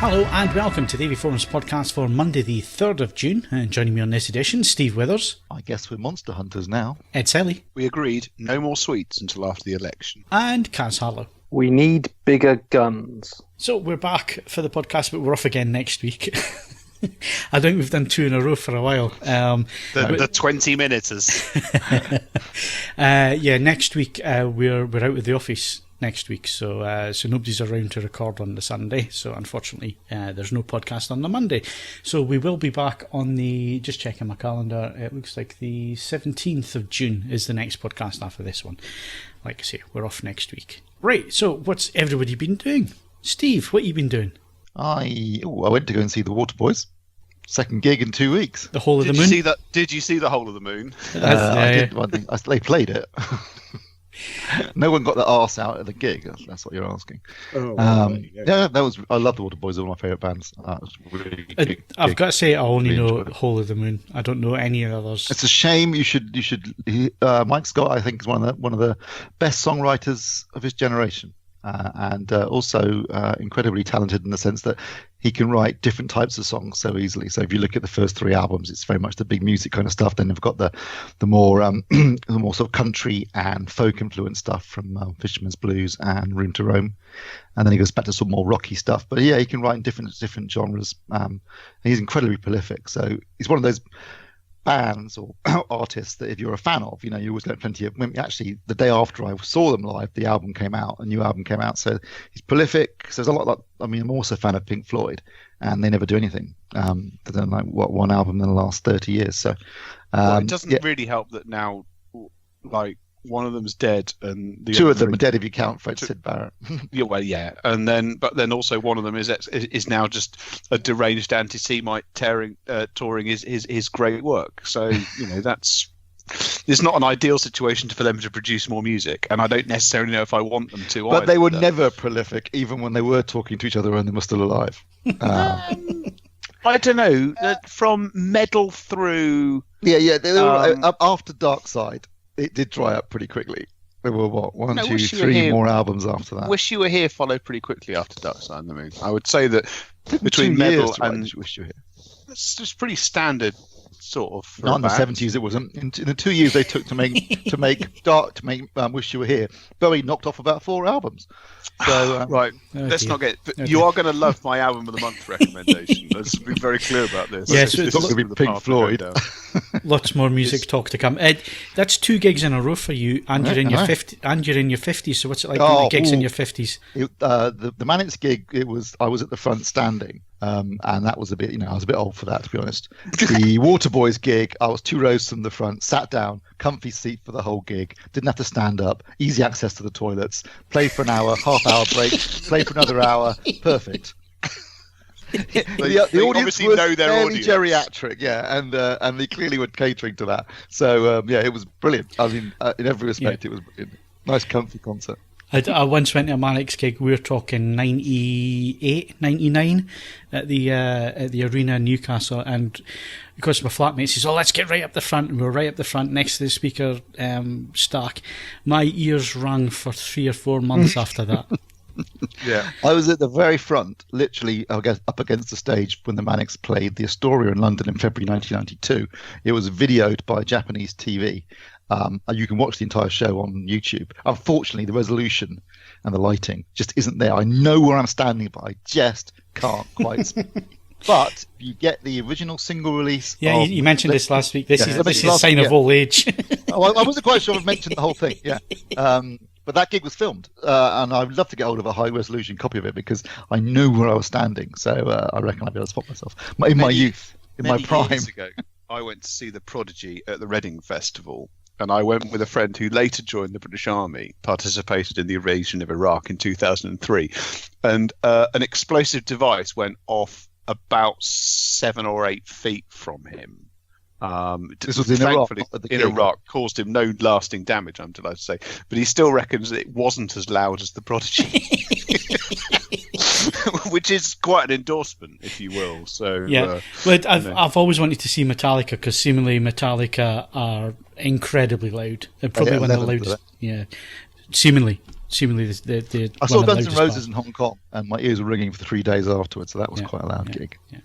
Hello and welcome to the AVForums podcast for Monday the 3rd of June. And joining me on this edition, Steve Withers. I guess we're monster hunters now. Ed Selley. We agreed no more sweets until after the election. And Kaz Harlow. We need bigger guns. So we're back for the podcast, but we're off again next week. I think we've done two in a row for a while. The 20 minuters. Next week we're out of the office next week, so nobody's around to record on the Sunday, so unfortunately there's no podcast on the Monday. So we will be back on the, just checking my calendar, it looks like the 17th of June is the next podcast after this one. Like I say, we're off next week. Right, so what's everybody been doing? Steve, what have you been doing? I went to go and see the Waterboys. Second gig in 2 weeks. The Whole of the Moon? Did you see the Whole of the Moon? I did. They played it. No one got their arse out at the gig. That's what you're asking. That was. I love the Waterboys. One of my favourite bands. That was really good I've got to say, I only really know Whole of the Moon. I don't know any others. It's a shame. You should. Mike Scott, I think, is one of the best songwriters of his generation. And also incredibly talented in the sense that he can write different types of songs so easily. So if you look at the first three albums, it's very much the big music kind of stuff. Then they've got the more the more sort of country and folk influenced stuff from Fisherman's Blues and Room to Roam, and then he goes back to some more rocky stuff. But yeah, he can write in different genres. And he's incredibly prolific. So he's one of those bands or artists that if you're a fan of, you always get plenty of. Actually, the day after I saw them live, the album came out, a new album came out. So he's prolific. So there's a lot like, I'm also a fan of Pink Floyd, and they never do anything. They've done one album in the last 30 years. So it doesn't really help that now, like, one of them's dead, and the two of them are dead if you count Sid Barrett. And then also one of them is now just a deranged anti-Semite touring his great work. So that's it's not an ideal situation for them to produce more music, and I don't necessarily know if I want them to. But they were never prolific, even when they were talking to each other and they were still alive. I don't know. From Meddle through, they were after Dark Side. It did dry up pretty quickly. There were one, two, three more albums after that. Wish You Were Here followed pretty quickly after Dark Side of the Moon. I would say that between Meddle and Wish You Were Here, it's just pretty standard sort of. Not in the 70s, it wasn't. In the 2 years they took to make Wish You Were Here, Bowie knocked off about 4 albums. So right, let's not get. You are going to love my album of the month recommendation. Let's be very clear about this. Yes, it's not going to be Pink Floyd. Lots more music talk to come. Ed, that's 2 gigs in a row for you, and you're in your 50s. So what's it like doing gigs in your 50s? The Menace gig, I was at the front standing. And that was a bit, I was a bit old for that, to be honest. The Waterboys gig, I was 2 rows from the front, sat down, comfy seat for the whole gig, didn't have to stand up, easy access to the toilets, played for an hour, half-hour break, played for another hour, perfect. The audience was fairly geriatric, and they clearly were catering to that. So, it was brilliant. I mean, in every respect, it was a nice, comfy concert. I once went to a Mannix gig. We were talking 98, 99 at the arena in Newcastle, and because my flatmate says, let's get right up the front, and we were right up the front next to the speaker stack. My ears rang for 3 or 4 months after that. Yeah, I was at the very front, literally, I guess, up against the stage when the Mannix played the Astoria in London in February 1992. It was videoed by Japanese TV. You can watch the entire show on YouTube. Unfortunately, the resolution and the lighting just isn't there. I know where I'm standing, but I just can't quite. But you get the original single release. Yeah, you mentioned this last week. This is a sign of old age. I wasn't quite sure I've mentioned the whole thing. Yeah. But that gig was filmed, and I'd love to get hold of a high-resolution copy of it because I knew where I was standing. So I reckon I'd be able to spot myself. In my youth, in my prime. Years ago, I went to see The Prodigy at the Reading Festival, and I went with a friend who later joined the British Army, participated in the invasion of Iraq in 2003, and an explosive device went off about 7 or 8 feet from him. This was in Iraq. In Iraq, caused him no lasting damage, I'm delighted to say, but he still reckons that it wasn't as loud as The Prodigy. Which is quite an endorsement, if you will. So yeah, but I've always wanted to see Metallica because seemingly Metallica are incredibly loud. They're probably one of the loudest. Yeah, seemingly. seemingly the I saw one of the Guns N' loudest Roses bars. in Hong Kong, and my ears were ringing for 3 days afterwards. So that was quite a loud gig. Yeah.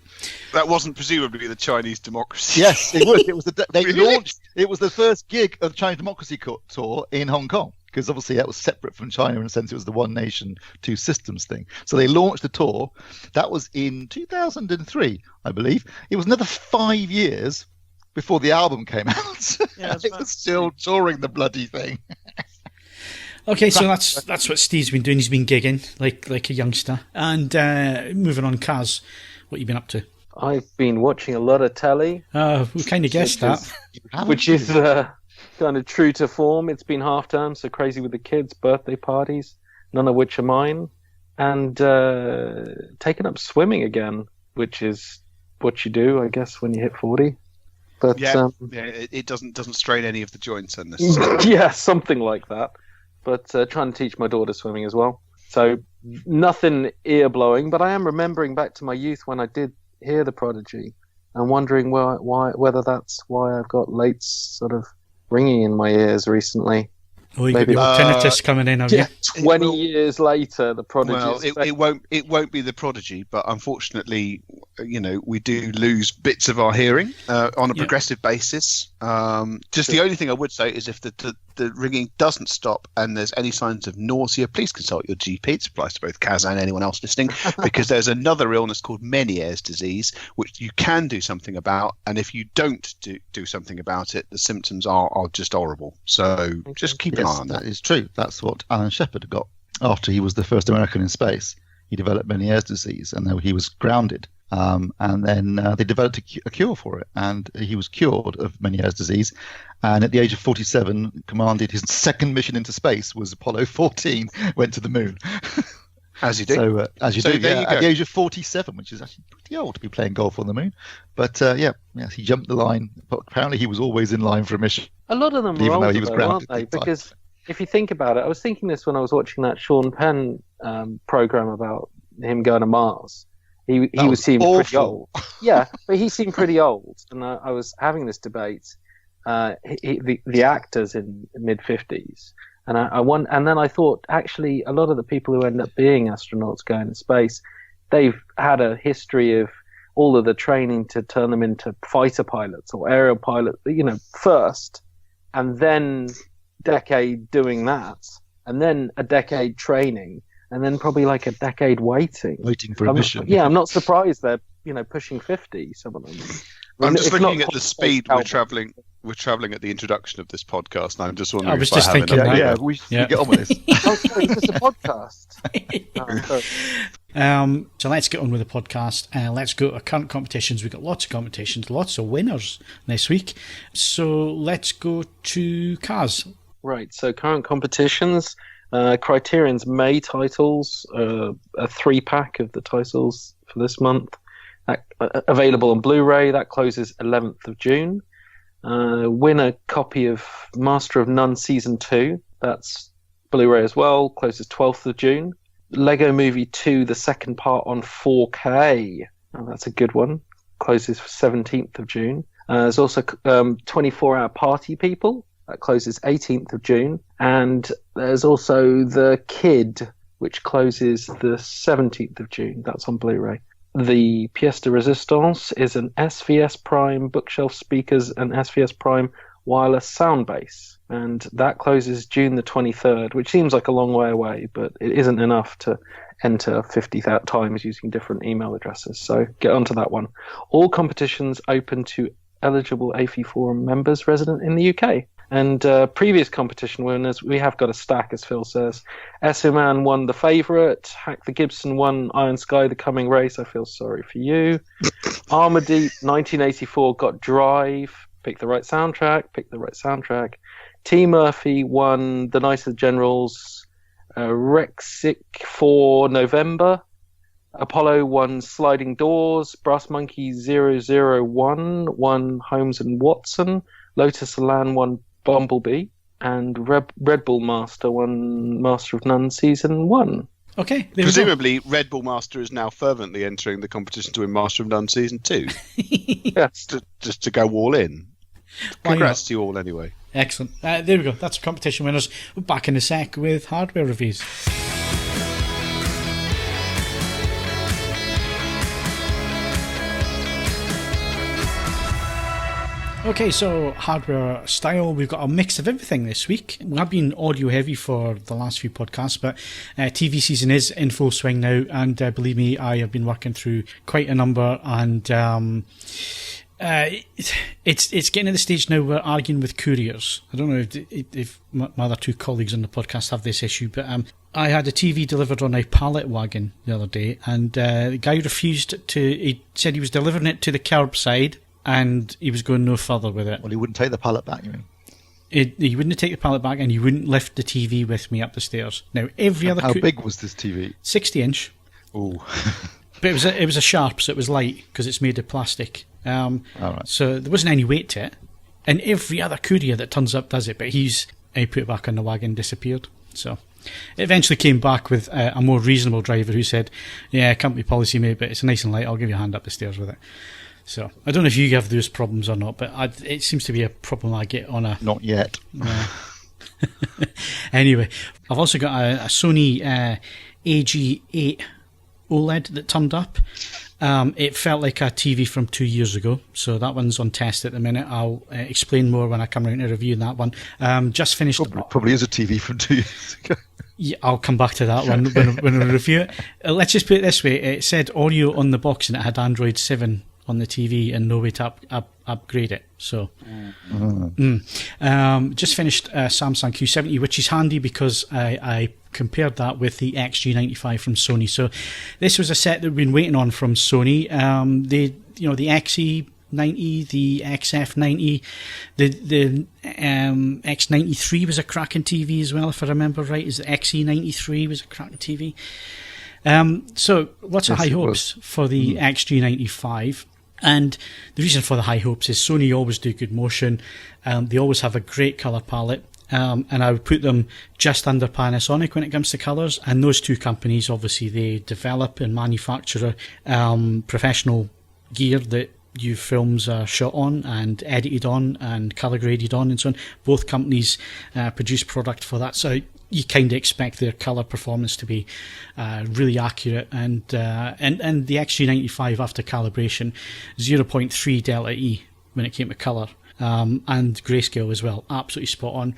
That wasn't presumably the Chinese Democracy. Yes, it was. It was they Really? launched. It was the first gig of the Chinese Democracy Tour in Hong Kong, because obviously that was separate from China in a sense. It was the one nation, two systems thing. So they launched the tour. That was in 2003, I believe. It was another 5 years before the album came out. Yeah, it was still touring the bloody thing. Okay, so that's what Steve's been doing. He's been gigging like a youngster. And moving on, Kaz, what you been up to? I've been watching a lot of telly, We kind of guessed that. which is kind of true to form. It's been half term, so crazy with the kids, birthday parties, none of which are mine, and taken up swimming again, which is what you do, I guess, when you hit 40. But It doesn't strain any of the joints unnecessarily. yeah, something like that. But trying to teach my daughter swimming as well. So nothing ear blowing, but I am remembering back to my youth when I did hear the Prodigy and wondering whether that's why I've got late sort of ringing in my ears recently. Oh, you got the tinnitus coming in, have you? 20 years later, the Prodigy. Well, it won't be the Prodigy, but unfortunately, we do lose bits of our hearing on a progressive basis. The only thing I would say is if the ringing doesn't stop and there's any signs of nausea, please consult your GP. It applies to both Kaz and anyone else listening, because there's another illness called Meniere's disease, which you can do something about, and if you don't do something about it, the symptoms are just horrible. So just keep an eye on that. That is true. That's what Alan Shepard got after he was the first American in space. He developed Meniere's disease, and he was grounded. And then they developed a cure for it, and he was cured of Meniere's disease. And at the age of 47, commanded his second mission into space was Apollo 14, went to the moon. As you do. So, there you go. at the age of 47, which is actually pretty old to be playing golf on the moon. But he jumped the line. But apparently he was always in line for a mission. A lot of them Even were though older, he was though, grounded aren't they? at the time. Because if you think about it, I was thinking this when I was watching that Sean Penn program about him going to Mars. He seemed pretty old. Yeah, but he seemed pretty old. And I was having this debate. The actors in mid-50s. And then I thought, actually, a lot of the people who end up being astronauts going to space, they've had a history of all of the training to turn them into fighter pilots or aerial pilots, first, and then decade doing that, and then a decade training, and then probably like a decade waiting For a mission. Yeah, I'm not surprised they're pushing 50. Some of them. I'm just It's looking not at the speed we're traveling. We're traveling at the introduction of the podcast, and I'm just wondering. I was if just I have thinking enough- that. We should get on with this. Oh, sorry, is this a podcast? Oh, sorry. So let's get on with the podcast. Let's go to current competitions. We've got lots of competitions, lots of winners this week. So let's go to Kaz. Right, so current competitions, Criterion's May titles, a 3-pack of the titles for this month, available on Blu-ray. That closes 11th of June. Win a copy of Master of None Season 2. That's Blu-ray as well, closes 12th of June. Lego Movie 2, the second part on 4K. Oh, that's a good one. Closes 17th of June. There's also 24-Hour Party People. That closes 18th of June. And there's also The Kid, which closes the 17th of June. That's on Blu-ray. The pièce de résistance is an SVS Prime bookshelf speakers and SVS Prime wireless sound base. And that closes June the 23rd, which seems like a long way away, but it isn't enough to enter 50 times using different email addresses. So get onto that one. All competitions open to eligible AVForum members resident in the UK. And previous competition winners, we have got a stack, as Phil says. S-Man won The Favourite. Hack the Gibson won Iron Sky, The Coming Race. I feel sorry for you. Armourdeep, 1984, got Drive. Pick the right soundtrack. T. Murphy won The Night of the Generals. Rexic for November. Apollo won Sliding Doors. Brass Monkey 001 won Holmes and Watson. Lotus Elan won Bumblebee, and Red Bull Master won Master of None Season 1. Okay. Presumably, Red Bull Master is now fervently entering the competition to win Master of None Season 2. Yes. Just to go all in. Why Congrats to you all anyway. Excellent. There we go. That's competition winners. We're back in a sec with hardware reviews. Okay, so hardware style, we've got a mix of everything this week. We have been audio heavy for the last few podcasts, but TV season is in full swing now, and believe me, I have been working through quite a number, and it's getting to the stage now we're arguing with couriers. I don't know if my other two colleagues on the podcast have this issue, but I had a TV delivered on a pallet wagon the other day, and the guy refused to. He said he was delivering it to the curbside, and he was going no further with it. Well, he wouldn't take the pallet back, you mean? He wouldn't take the pallet back, and he wouldn't lift the TV with me up the stairs. Now, every other... How big was this TV? 60-inch. Oh. But it was a Sharp, so it was light, because it's made of plastic. All right. So there wasn't any weight to it. And every other courier that turns up does it, but he put it back on the wagon, disappeared. So it eventually came back with a more reasonable driver who said, yeah, company policy, mate, but it's nice and light, I'll give you a hand up the stairs with it. So I don't know if you have those problems or not, but it seems to be a problem I get on a... Not yet. Anyway, I've also got a Sony AG8 OLED that turned up. It felt like a TV from 2 years ago, so that one's on test at the minute. I'll explain more when I come around to review that one. Just finished... Probably is a TV from 2 years ago. Yeah, I'll come back to that one when I review it. Let's just put it this way. It said audio on the box and it had Android 7 on the TV and no way to upgrade it. So, just finished Samsung Q70, which is handy because I compared that with the XG95 from Sony. So, this was a set that we've been waiting on from Sony. The XE90, the XF90, the X93 was a cracking TV as well, if I remember right. Is the XE93 was a cracking TV. So, lots of high hopes for the XG95. And the reason for the high hopes is Sony always do good motion. They always have a great colour palette. And I would put them just under Panasonic when it comes to colours. And those two companies, obviously, they develop and manufacture professional gear that your films are shot on and edited on and colour graded on and so on. Both companies produce product for that. So you kind of expect their colour performance to be really accurate, and the XG95 after calibration 0.3 delta E when it came to colour, and grayscale as well, absolutely spot on.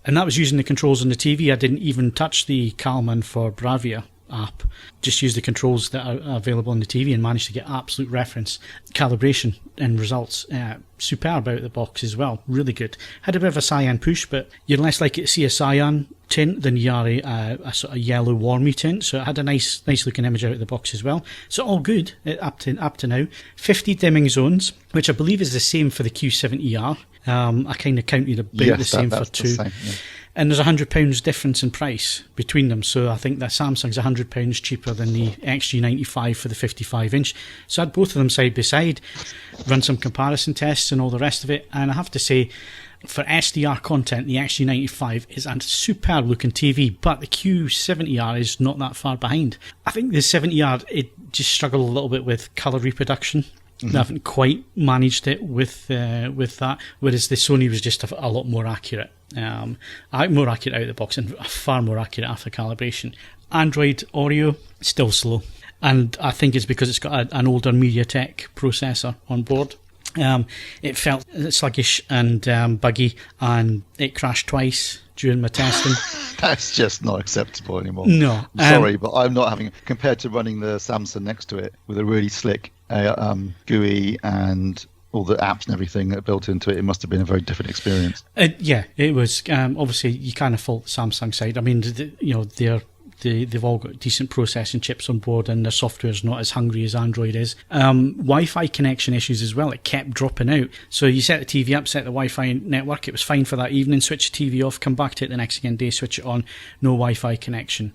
And that was using the controls on the TV. I didn't even touch the Calman for Bravia app, just used the controls that are available on the TV and managed to get absolute reference calibration and results. Superb out of the box as well, really good. Had a bit of a cyan push, but you're less likely to see a cyan tint than you are a sort of yellow warmy tint, so it had a nice looking image out of the box as well. So all good up to now. 50 dimming zones, which I believe is the same for the Q70R. I kind of counted about the same for two. Same, yeah. And there's £100 difference in price between them, so I think that Samsung's £100 cheaper than the XG95 for the 55-inch. So I had both of them side by side, run some comparison tests and all the rest of it, and I have to say, for SDR content, the XG95 is a superb looking TV, but the Q70R is not that far behind. I think the 70R, it just struggled a little bit with colour reproduction. They haven't quite managed it with that, whereas the Sony was just a lot more accurate. More accurate out of the box and far more accurate after calibration. Android Oreo, still slow. And I think it's because it's got an older MediaTek processor on board. It felt sluggish and buggy, and it crashed twice during my testing. That's just not acceptable anymore. No. I'm sorry, but I'm not having... Compared to running the Samsung next to it with a really slick GUI and all the apps and everything that built into it, it must have been a very different experience. Yeah, it was. Obviously, you kind of fault the Samsung side. I mean, they've all got decent processing chips on board, and their software's not as hungry as Android is. Wi-Fi connection issues as well. It kept dropping out. So you set the TV up, set the Wi-Fi network. It was fine for that evening. Switch the TV off, come back to it the next again day, switch it on. No Wi-Fi connection.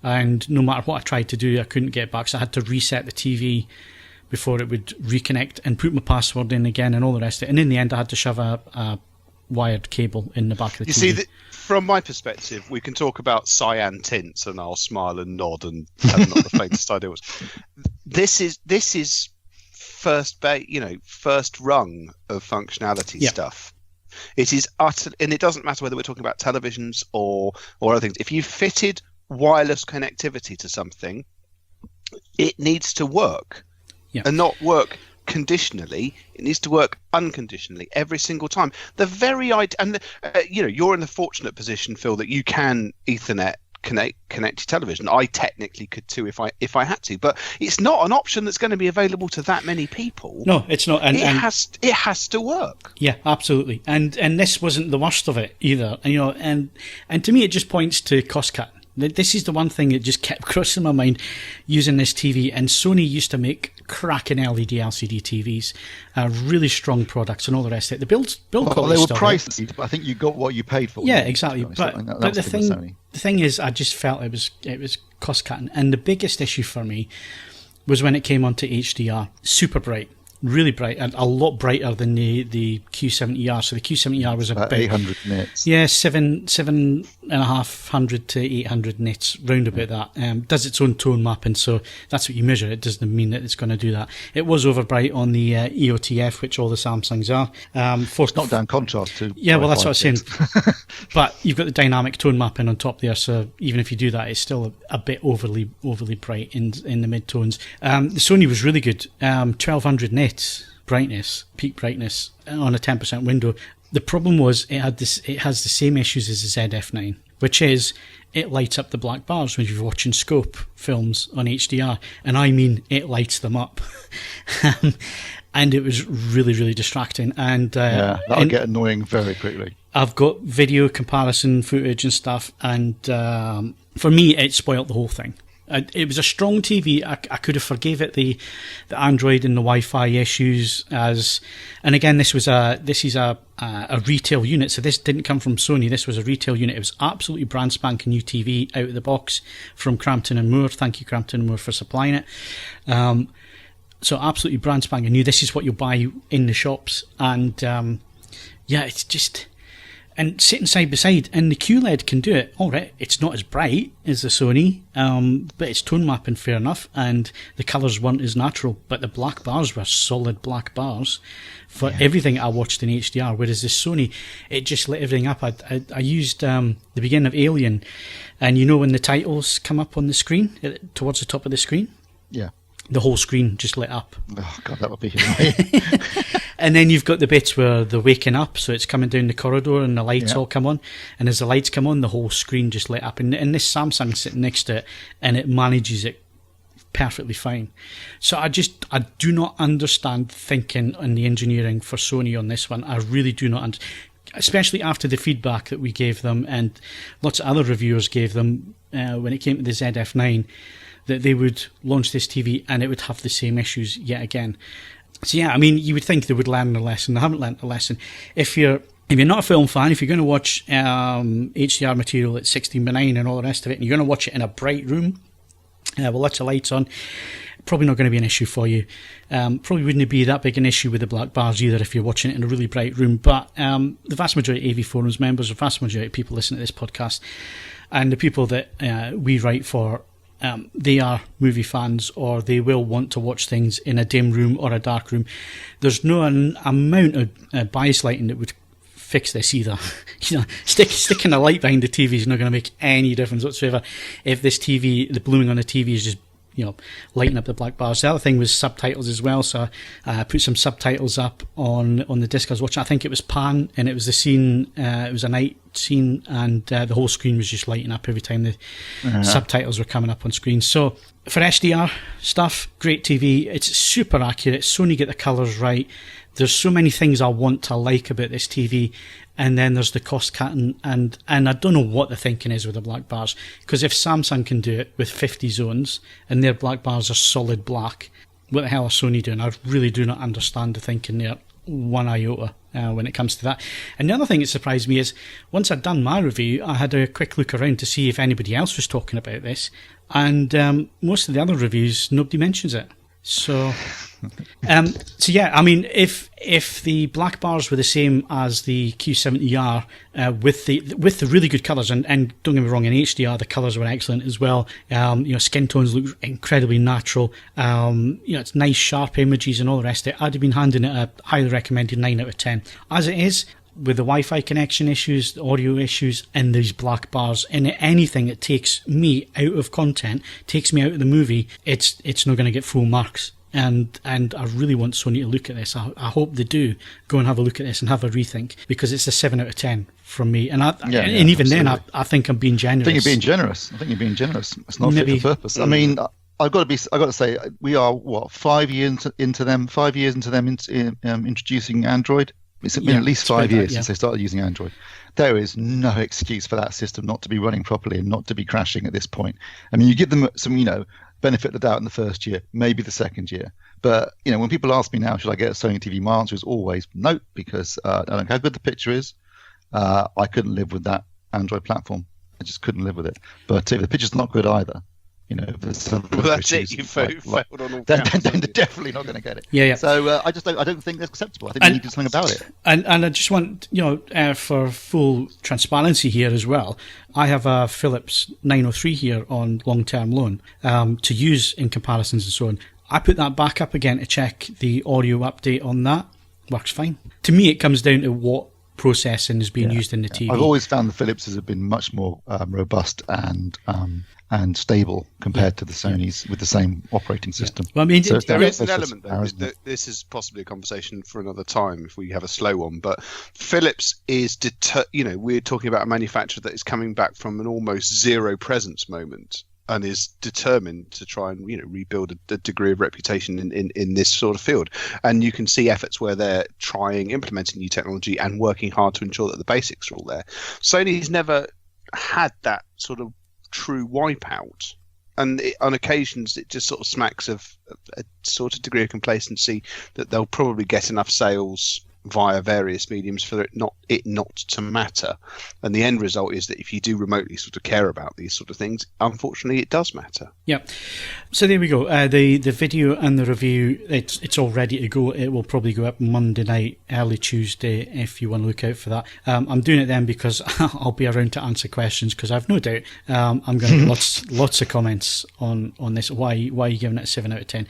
And no matter what I tried to do, I couldn't get back. So I had to reset the TV before it would reconnect and put my password in again and all the rest of it. And in the end, I had to shove a wired cable in the back of the TV. You see, from my perspective, we can talk about cyan tints, and I'll smile and nod and have not the faintest idea. This is first rung of functionality stuff. It is utter, and it doesn't matter whether we're talking about televisions or other things. If you fitted wireless connectivity to something, it needs to work, and not work conditionally. It needs to work unconditionally every single time. The very idea, and you're in the fortunate position, Phil, that you can Ethernet connect your television. I technically could too if I had to, but it's not an option that's going to be available to that many people. No, it's not. And it has to work. Yeah, absolutely. And this wasn't the worst of it either. And to me, it just points to cost cut. This is the one thing that just kept crossing my mind using this TV. And Sony used to make cracking LED LCD TVs, really strong products and all the rest of it. The build quality, they were pricey, but I think you got what you paid for. Yeah, exactly. But the thing is, I just felt it was cost cutting. And the biggest issue for me was when it came onto HDR. Super bright. Really bright, and a lot brighter than the Q70R. So the Q70R was about 800 nits. Yeah, 7,500 to 800 nits, round about that. Does its own tone mapping, so that's what you measure. It doesn't mean that it's going to do that. It was over bright on the EOTF, which all the Samsungs are. It's not down contrast to. Yeah, well, that's what I was saying. But you've got the dynamic tone mapping on top there, so even if you do that, it's still a bit overly bright in the mid tones. The Sony was really good. 1,200 nits. Brightness, peak brightness on a 10% window. The problem was it has the same issues as the ZF9, which is it lights up the black bars when you're watching scope films on HDR, and I mean it lights them up. And it was really, really distracting. And that'll get annoying very quickly. I've got video comparison footage and stuff, and for me, it spoilt the whole thing. It was a strong TV. I could have forgave it the Android and the Wi-Fi issues and again, this is a retail unit, so this didn't come from Sony. This was a retail unit. It was absolutely brand spanking new TV out of the box from Crampton and Moore. Thank you, Crampton and Moore, for supplying it. So absolutely brand spanking new. This is what you'll buy in the shops, and it's just. And sitting side by side, and the QLED can do it. All right, it's not as bright as the Sony, but it's tone mapping fair enough, and the colours weren't as natural. But the black bars were solid black bars for everything I watched in HDR. Whereas the Sony, it just lit everything up. I used the beginning of Alien, and when the titles come up on the screen towards the top of the screen, the whole screen just lit up. Oh God, that would be annoying. And then you've got the bits where they're waking up, so it's coming down the corridor and the lights all come on. And as the lights come on, the whole screen just lit up. And this Samsung sitting next to it, and it manages it perfectly fine. So I do not understand thinking and the engineering for Sony on this one. I really do not especially after the feedback that we gave them and lots of other reviewers gave them when it came to the ZF9, that they would launch this TV and it would have the same issues yet again. So yeah, I mean, you would think they would learn their lesson. They haven't learnt the lesson. If you're not a film fan, if you're going to watch HDR material at 16:9 and all the rest of it, and you're going to watch it in a bright room with lots of lights on, probably not going to be an issue for you. Probably wouldn't be that big an issue with the black bars either if you're watching it in a really bright room. But the vast majority of AVForums members, the vast majority of people listening to this podcast, and the people that we write for, they are movie fans, or they will want to watch things in a dim room or a dark room. There's no amount of bias lighting that would fix this either. Sticking a light behind the TV is not going to make any difference whatsoever if this TV, the blooming on the TV is just lighting up the black bars. The other thing was subtitles as well, so I put some subtitles up on the disc I was watching. I think it was Pan, and it was the scene, it was a night scene, and the whole screen was just lighting up every time the subtitles were coming up on screen. So for SDR stuff, great TV. It's super accurate. Sony get the colours right. There's so many things I want to like about this TV, and then there's the cost cutting, and I don't know what the thinking is with the black bars, because if Samsung can do it with 50 zones and their black bars are solid black, what the hell is Sony doing? I really do not understand the thinking there one iota when it comes to that. And the other thing that surprised me is, once I'd done my review, I had a quick look around to see if anybody else was talking about this, and most of the other reviews, nobody mentions it. So yeah, I mean, if the black bars were the same as the Q70R with the really good colours, and don't get me wrong, in HDR the colours were excellent as well. Skin tones look incredibly natural. It's nice sharp images and all the rest of it. I'd have been handing it a highly recommended 9 out of 10. As it is, with the Wi-Fi connection issues, the audio issues, and these black bars, and anything that takes me out of content, takes me out of the movie, it's not going to get full marks. And I really want Sony to look at this. I hope they do go and have a look at this and have a rethink, because it's a 7 out of 10 from me. And even then, I think I'm being generous. I think you're being generous. It's not fit for purpose. I mean, I've got to say, we are 5 years into them introducing Android. It's been at least 5 years since they started using Android. There is no excuse for that system not to be running properly and not to be crashing at this point. I mean, you give them some, benefit of the doubt in the first year, maybe the second year. But, when people ask me now, should I get a Sony TV? My answer is always no, because I don't know how good the picture is. I couldn't live with that Android platform. I just couldn't live with it. But if the picture's not good either, there's some that's issues, it. You failed on all then counts. they're definitely not going to get it. Yeah. So I don't think that's acceptable. I think we need to do something about it. And I just want, for full transparency here as well, I have a Philips 903 here on long-term loan to use in comparisons and so on. I put that back up again to check the audio update on that. Works fine. To me, it comes down to what processing is being used in the TV. I've always found the Philipses have been much more robust and stable compared to the Sonys with the same operating system. Well, I mean, there is an element, though. This is possibly a conversation for another time if we have a slow one. But Philips is, we're talking about a manufacturer that is coming back from an almost zero presence moment and is determined to try and rebuild a degree of reputation in this sort of field. And you can see efforts where they're implementing new technology and working hard to ensure that the basics are all there. Sony's never had that sort of true wipeout, and on occasions it just sort of smacks of a sort of degree of complacency that they'll probably get enough sales via various mediums for it not to matter. And the end result is that if you do remotely sort of care about these sort of things, unfortunately it does matter. Yeah. So there we go. The video and the review, it's all ready to go. It will probably go up Monday night, early Tuesday, if you want to look out for that. I'm doing it then because I'll be around to answer questions, because I've no doubt I'm going to get lots of comments on this. Why are you giving it a 7 out of 10?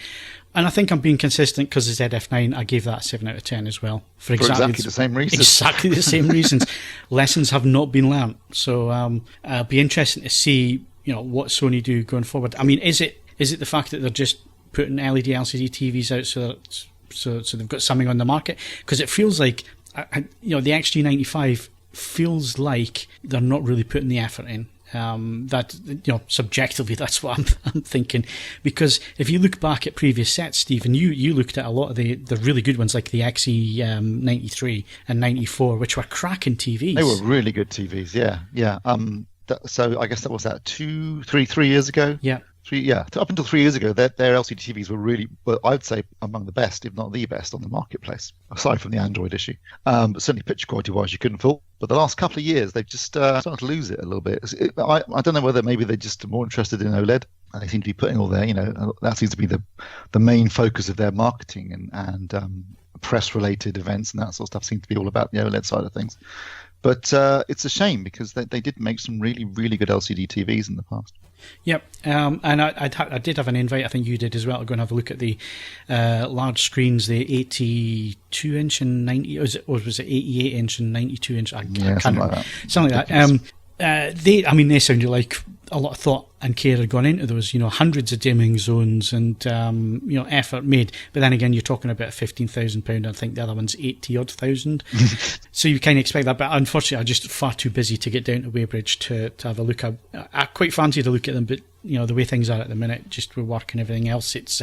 And I think I'm being consistent, because the ZF9, I gave that a 7 out of 10 as well. For exactly the same reasons. Exactly the same reasons. Lessons have not been learnt. So it'll be interesting to see, what Sony do going forward. I mean, is it the fact that they're just putting LED LCD TVs out so they've got something on the market? Because it feels like, the XG95 feels like they're not really putting the effort in. Subjectively, that's what I'm thinking, because if you look back at previous sets, Steve, and you looked at a lot of the really good ones, like the XE93 and 94, which were cracking TVs. They were really good TVs, yeah. So I guess that was 3 years ago. Yeah. Up until 3 years ago, their LCD TVs were really, well, I'd say among the best, if not the best, on the marketplace, aside from the Android issue. But certainly picture quality-wise, you couldn't fault. But the last couple of years, they've just started to lose it a little bit. I don't know whether maybe they're just more interested in OLED. And they seem to be putting all their, that seems to be the main focus of their marketing and press-related events and that sort of stuff seem to be all about the OLED side of things. But it's a shame, because they did make some really, really good LCD TVs in the past. Yep, and I did have an invite, I think you did as well, to go and have a look at the large screens, the 82-inch and 90, or was it 88-inch and 92-inch? I can't remember. Something like that. They sounded like a lot of thought and care had gone into those, hundreds of dimming zones and, effort made. But then again, you're talking about £15,000. I think the other one's 80-odd thousand. So you kind of expect that. But unfortunately, I'm just far too busy to get down to Weybridge to have a look. I quite fancy to look at them, but, the way things are at the minute, just with work and everything else, it's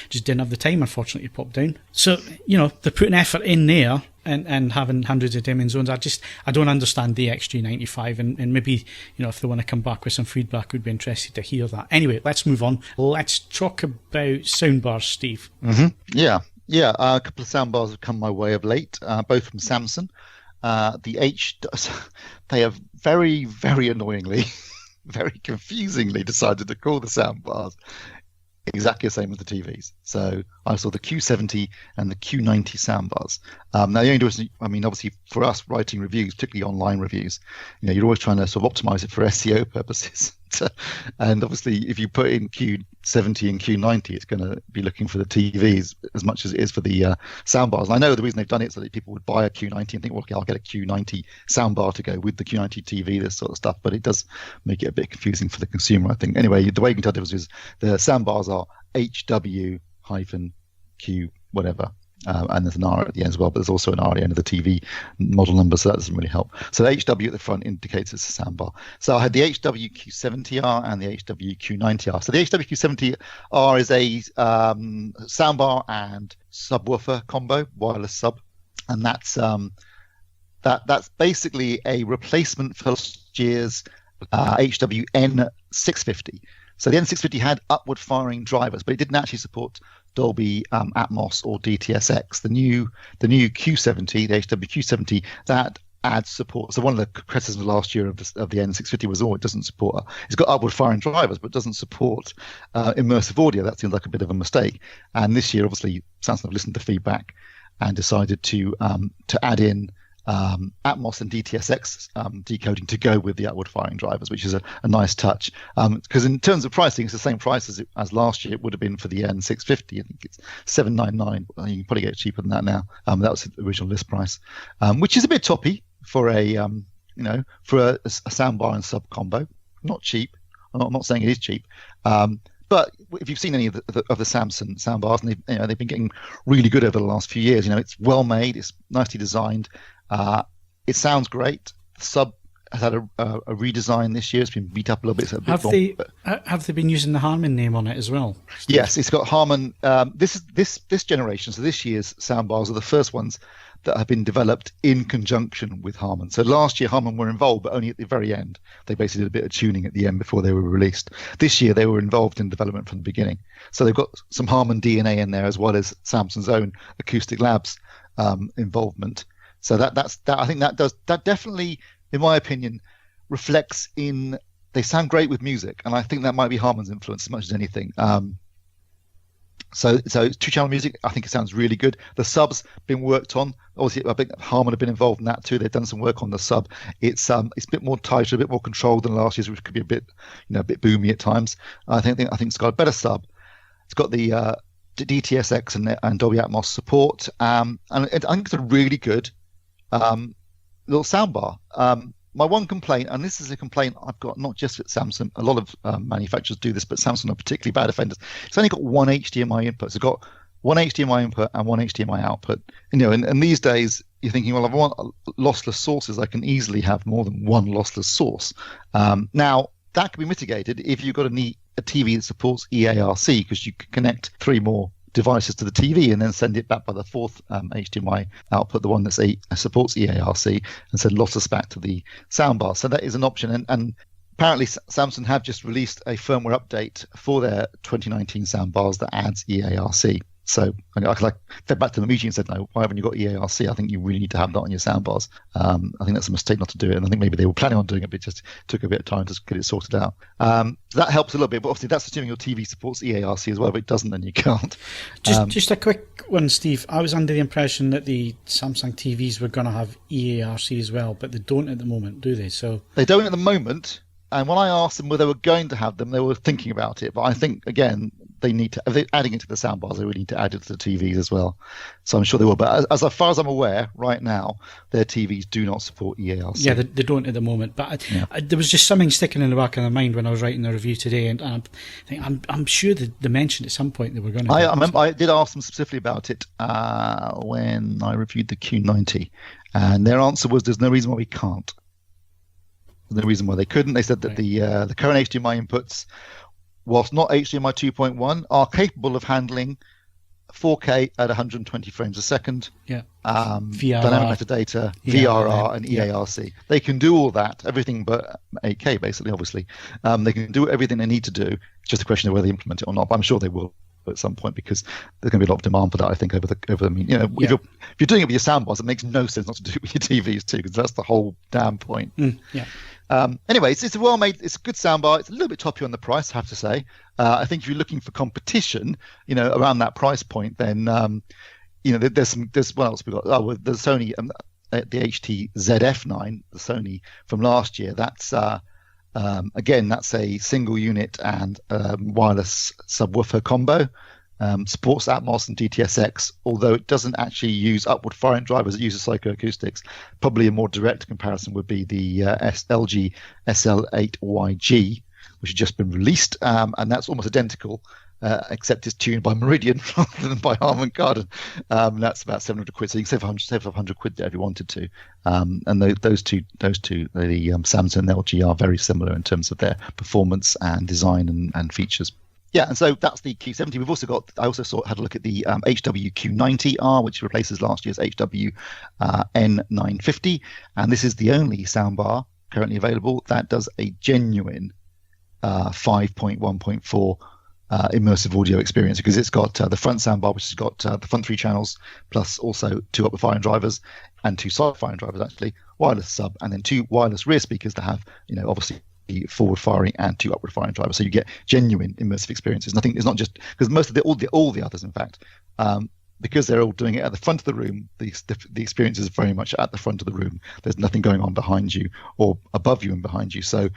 just didn't have the time, unfortunately, to pop down. So, they're putting effort in there and having hundreds of dimming zones. I don't understand the XG95, and maybe, if they want to come back with some feedback, we'd be interested to hear that. Anyway, let's move on. Let's talk about soundbars, Steve. Mm-hmm. Yeah. A couple of soundbars have come my way of late, both from Samsung. They have very, very annoyingly, very confusingly decided to call the soundbars exactly the same as the TVs. So I saw the Q70 and the Q90 soundbars. Now the only difference, obviously for us writing reviews, particularly online reviews, you're always trying to sort of optimize it for SEO purposes. And obviously, if you put in Q70 and Q90, it's going to be looking for the TVs as much as it is for the soundbars. And I know the reason they've done it is so that people would buy a Q90 and think, well, okay, I'll get a Q90 soundbar to go with the Q90 TV, this sort of stuff. But it does make it a bit confusing for the consumer, I think. Anyway, the way you can tell the difference is the soundbars are HW-Q whatever. And there's an R at the end as well, but there's also an R at the end of the TV model number, so that doesn't really help. So the HW at the front indicates it's a soundbar. So I had the HWQ70R and the HWQ90R. So the HWQ70R is a soundbar and subwoofer combo, wireless sub, and that's basically a replacement for last year's HWN650. So the N650 had upward firing drivers, but it didn't actually support Dolby Atmos or DTSX. The new Q70, the HWQ70, that adds support. So one of the criticisms last year of the N650 was, it doesn't support. It's got upward firing drivers, but doesn't support immersive audio. That seems like a bit of a mistake. And this year, obviously, Samsung have listened to feedback and decided to add in Atmos and DTSX decoding to go with the upward firing drivers, which is a nice touch. Because in terms of pricing, it's the same price as last year. It would have been for the N650. I think it's $799. You can probably get it cheaper than that now. That was the original list price, which is a bit toppy for a soundbar and sub combo. Not cheap. I'm not saying it is cheap. But if you've seen any of the Samsung soundbars, and they've been getting really good over the last few years. It's well made. It's nicely designed. It sounds great. The sub has had a redesign this year. It's been beat up a little bit. So have they been using the Harman name on it as well? Yes, it's got Harman. This generation. So this year's soundbars are the first ones that have been developed in conjunction with Harman. So last year Harman were involved, but only at the very end. They basically did a bit of tuning at the end before they were released. This year they were involved in development from the beginning. So they've got some Harman DNA in there, as well as Samsung's own Acoustic Labs involvement. So I think that definitely, in my opinion, reflects in, they sound great with music, and I think that might be Harman's influence as much as anything. So it's two-channel music. I think it sounds really good. The sub's been worked on. Obviously, I think Harman have been involved in that too. They've done some work on the sub. It's a bit more tighter, a bit more controlled than last year's, which could be a bit boomy at times. I think it's got a better sub. It's got the DTSX and Dolby Atmos support, and I think it's a really good little soundbar. My one complaint, and this is a complaint I've got not just at Samsung, a lot of manufacturers do this, but Samsung are particularly bad offenders. It's only got one HDMI input. It's got one HDMI input and one HDMI output. And these days you're thinking, well, if I want lossless sources, I can easily have more than one lossless source. Now that can be mitigated if you've got a TV that supports EARC, because you can connect 3 more devices to the TV and then send it back by the 4th HDMI output, the one that supports EARC, and send lossless back to the soundbar. So that is an option. And apparently Samsung have just released a firmware update for their 2019 soundbars that adds EARC. So I fed back to the meeting and said, no, why haven't you got EARC? I think you really need to have that on your soundbars. I think that's a mistake not to do it. And I think maybe they were planning on doing it, but it just took a bit of time to get it sorted out. So that helps a little bit. But obviously that's assuming your TV supports EARC as well. If it doesn't, then you can't. Just a quick one, Steve. I was under the impression that the Samsung TVs were going to have EARC as well, but they don't at the moment, do they? So they don't at the moment. And when I asked them whether they were going to have them, they were thinking about it. But I think, again, they need to, if they're adding it to the soundbars, they really need to add it to the TVs as well. So I'm sure they will. But as far as I'm aware, right now, their TVs do not support EARC. Yeah, they don't at the moment. But there was just something sticking in the back of my mind when I was writing the review today. And I'm sure they mentioned at some point they were going to. I remember I did ask them specifically about it when I reviewed the Q90. And their answer was, there's no reason why we can't. There's no reason why they couldn't. They said that the current HDMI inputs, whilst not HDMI 2.1, are capable of handling 4K at 120 frames a second. Yeah. VRR, dynamic metadata, VRR, and EARC. They can do all that, everything but 8K, basically. Obviously, they can do everything they need to do. It's just a question of whether they implement it or not. But I'm sure they will at some point, because there's going to be a lot of demand for that, I think, over the if you're doing it with your soundbars, it makes no sense not to do it with your TVs too, because that's the whole damn point. Anyway, it's a well-made, it's a good soundbar. It's a little bit toppy on the price, I have to say. I think if you're looking for competition, around that price point, then there's what else we got? The Sony, the HT ZF9, the Sony from last year. That's Again, that's a single unit and wireless subwoofer combo. Supports Atmos and DTS:X, although it doesn't actually use upward firing drivers. It uses psychoacoustics. Probably a more direct comparison would be the LG SL8YG, which has just been released, and that's almost identical, except it's tuned by Meridian rather than by Harman Kardon. That's about 700 quid, so you can save 100 quid there if you wanted to. And those two, the Samsung and LG are very similar in terms of their performance and design and features. Yeah, and so that's the Q70. We've also got, I also had a look at the HW Q90R, which replaces last year's HW N950. And this is the only soundbar currently available that does a genuine 5.1.4 immersive audio experience, because it's got the front soundbar, which has got the front 3 channels, plus also 2 upward firing drivers and 2 side firing drivers, actually, wireless sub, and then 2 wireless rear speakers that have, obviously, forward firing and 2 upward firing drivers, so you get genuine immersive experiences. Nothing, it's not just because most of all the others, in fact, because they're all doing it at the front of the room, the experience is very much at the front of the room. There's nothing going on behind you or above you and behind you. So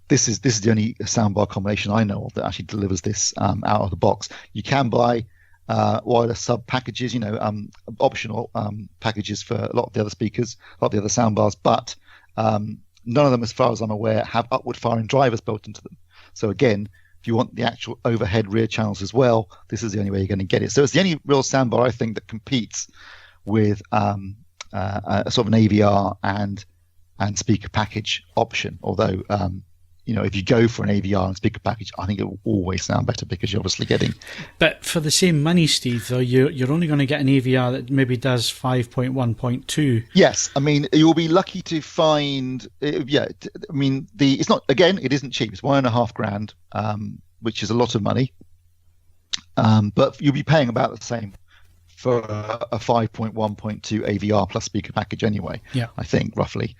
this is the only soundbar combination I know of that actually delivers this out of the box. You can buy wireless sub packages, optional packages for a lot of the other speakers, a lot of the other soundbars, but none of them, as far as I'm aware, have upward firing drivers built into them. So again, if you want the actual overhead rear channels as well, this is the only way you're going to get it. So it's the only real soundbar, I think, that competes with a sort of an AVR and speaker package option. Although, if you go for an AVR and speaker package, I think it will always sound better because you're obviously getting. But for the same money, Steve, though, you're only going to get an AVR that maybe does 5.1.2. Yes, I mean you'll be lucky to find. It's not. Again, it isn't cheap. It's $1,500, which is a lot of money. But you'll be paying about the same for a 5.1.2 AVR plus speaker package anyway. Yeah, I think roughly.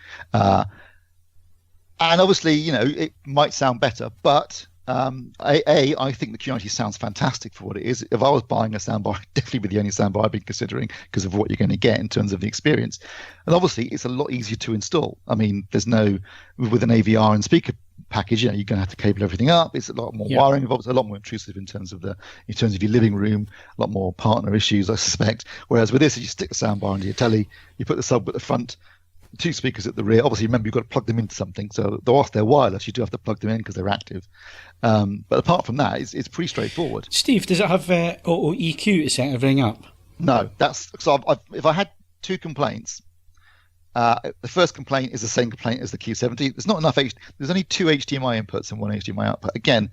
And obviously, it might sound better, but I think the Q90 sounds fantastic for what it is. If I was buying a soundbar, it'd definitely be the only soundbar I'd be considering because of what you're going to get in terms of the experience. And obviously, it's a lot easier to install. I mean, with an AVR and speaker package, you're going to have to cable everything up. It's a lot more wiring involved. It's a lot more intrusive in terms of your living room. A lot more partner issues, I suspect. Whereas with this, you stick the soundbar into your telly, you put the sub at the front, 2 speakers at the rear. Obviously, remember, you've got to plug them into something. So whilst they're wireless, you do have to plug them in because they're active. But apart from that, it's pretty straightforward. Steve, does it have auto EQ to set everything up? No. If I had 2 complaints, the first complaint is the same complaint as the Q70. There's not enough. There's only 2 HDMI inputs and 1 HDMI output. Again,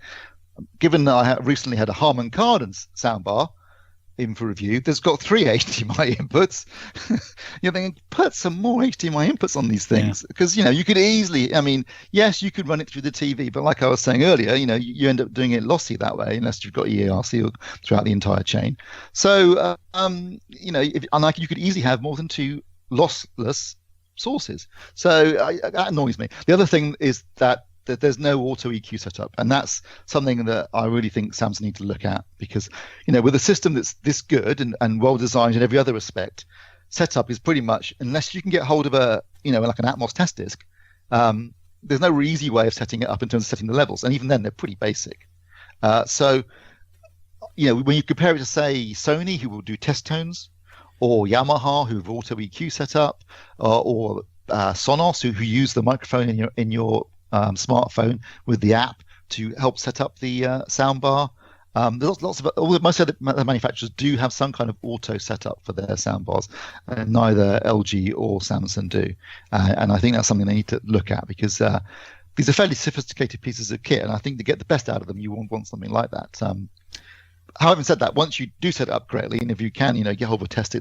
given that I recently had a Harman Kardon soundbar in for review, there's got 3 HDMI inputs. You're thinking, put some more HDMI inputs on these things, because you could easily, yes, you could run it through the TV, but like I was saying earlier, you end up doing it lossy that way unless you've got EARC throughout the entire chain. So you could easily have more than 2 lossless sources. So that annoys me. The other thing is that there's no auto EQ setup, and that's something that I really think Samsung need to look at, because with a system that's this good and well designed in every other respect, setup is pretty much, unless you can get hold of like an Atmos test disc, there's no easy way of setting it up in terms of setting the levels, and even then they're pretty basic. So when you compare it to, say, Sony, who will do test tones, or Yamaha, who have auto EQ set up, or Sonos, who use the microphone in your smartphone with the app to help set up the soundbar. There's lots of most of the manufacturers do have some kind of auto setup for their soundbars, and neither LG or Samsung do. And I think that's something they need to look at, because these are fairly sophisticated pieces of kit, and I think to get the best out of them, you want something like that. Having said that, once you do set it up correctly, and if you can, get hold of a test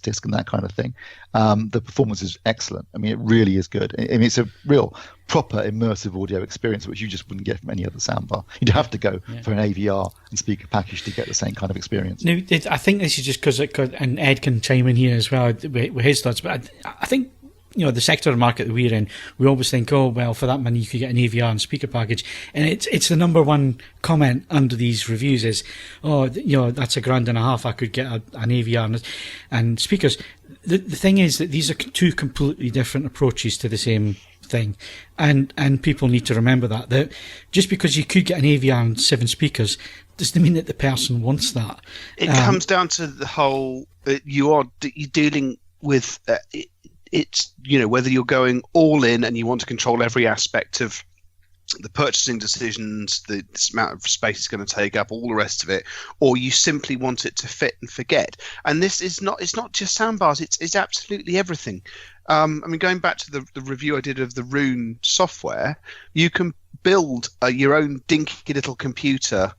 disc and that kind of thing, the performance is excellent. It really is good. It's a real proper immersive audio experience, which you just wouldn't get from any other soundbar. You'd have to go for an AVR and speaker package to get the same kind of experience. No, I think this is just because, and Ed can chime in here as well with his thoughts, but I think the sector of the market that we're in, we always think, oh, well, for that money you could get an AVR and speaker package. And it's the number one comment under these reviews is, oh, that's $1,500. I could get an AVR and speakers. The thing is that these are 2 completely different approaches to the same thing, and people need to remember that just because you could get an AVR and 7 speakers doesn't mean that the person wants that. It comes down to the whole you're dealing with it's whether you're going all in and you want to control every aspect of the purchasing decisions, the amount of space it's going to take up, all the rest of it, or you simply want it to fit and forget. And this is it's not just soundbars, it's absolutely everything. Going back to the review I did of the Roon software, you can build your own dinky little computer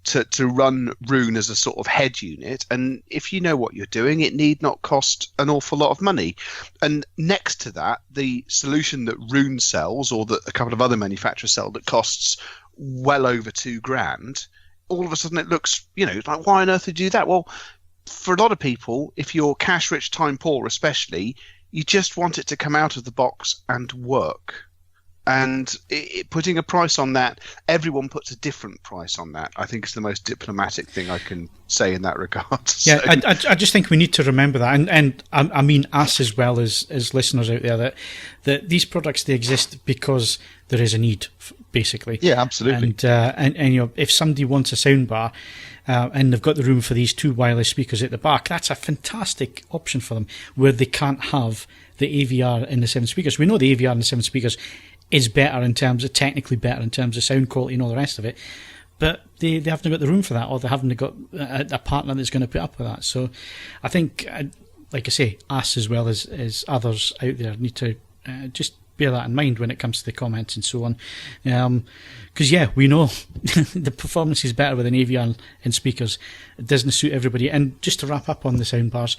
to run Roon as a sort of head unit, and if you know what you're doing, it need not cost an awful lot of money. And next to that, the solution that Roon sells, or that a couple of other manufacturers sell, that costs well over $2,000, all of a sudden it looks, like, why on earth would you do that? Well, for a lot of people, if you're cash rich, time poor especially, you just want it to come out of the box and work. And putting a price on that, everyone puts a different price on that. I think it's the most diplomatic thing I can say in that regard. Yeah, I just think we need to remember that, and I mean us as well as listeners out there, that these products, they exist because there is a need, basically. Yeah, absolutely. And if somebody wants a soundbar, and they've got the room for these 2 wireless speakers at the back, that's a fantastic option for them, where they can't have the AVR and the 7 speakers. We know the AVR and the 7 speakers is better technically better in terms of sound quality and all the rest of it, but they haven't got the room for that, or they haven't got a partner that's going to put up with that. So I think, like I say, us as well as others out there need to just bear that in mind when it comes to the comments and so on, because we know the performance is better with an AVR and speakers. It doesn't suit everybody. And just to wrap up on the soundbars,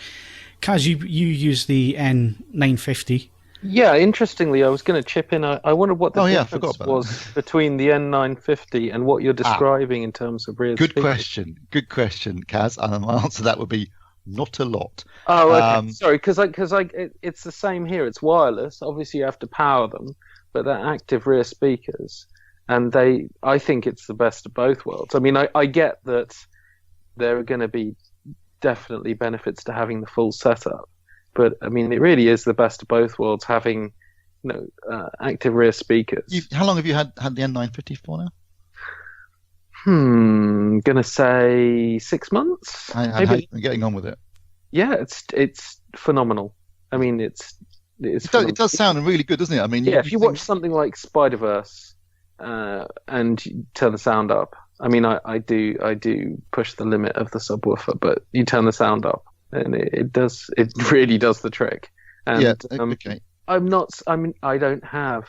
Kaz, you use the N950. Yeah, interestingly, I was going to chip in. I wondered what the difference was between the N950 and what you're describing in terms of rear Good speakers. Good question, Kaz. And my answer to that would be not a lot. Oh, okay. Sorry, because it's the same here. It's wireless. Obviously, you have to power them, but they're active rear speakers, and I think it's the best of both worlds. I mean, I get that there are going to be definitely benefits to having the full setup. But I mean, it really is the best of both worlds, having active rear speakers. How long have you had the N950 for now? Gonna say 6 months. How are you getting on with it? Yeah, it's phenomenal. I mean, it does sound really good, doesn't it? I mean, if you watch something like Spider-Verse and you turn the sound up. I mean, I do push the limit of the subwoofer, but you turn the sound up, and it really does the trick. And, okay. I don't have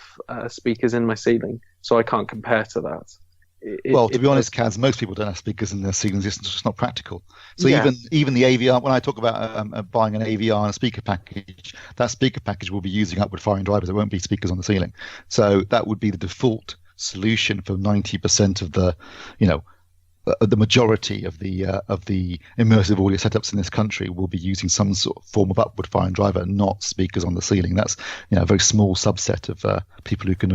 speakers in my ceiling, so I can't compare to that. To be honest, Kaz, most people don't have speakers in their ceilings. It's just not practical. So even the AVR, when I talk about buying an AVR and a speaker package, that speaker package will be using upward firing drivers. There won't be speakers on the ceiling. So that would be the default solution for 90% of the majority of the immersive audio setups in this country will be using some sort of form of upward firing driver, not speakers on the ceiling. That's a very small subset of people who can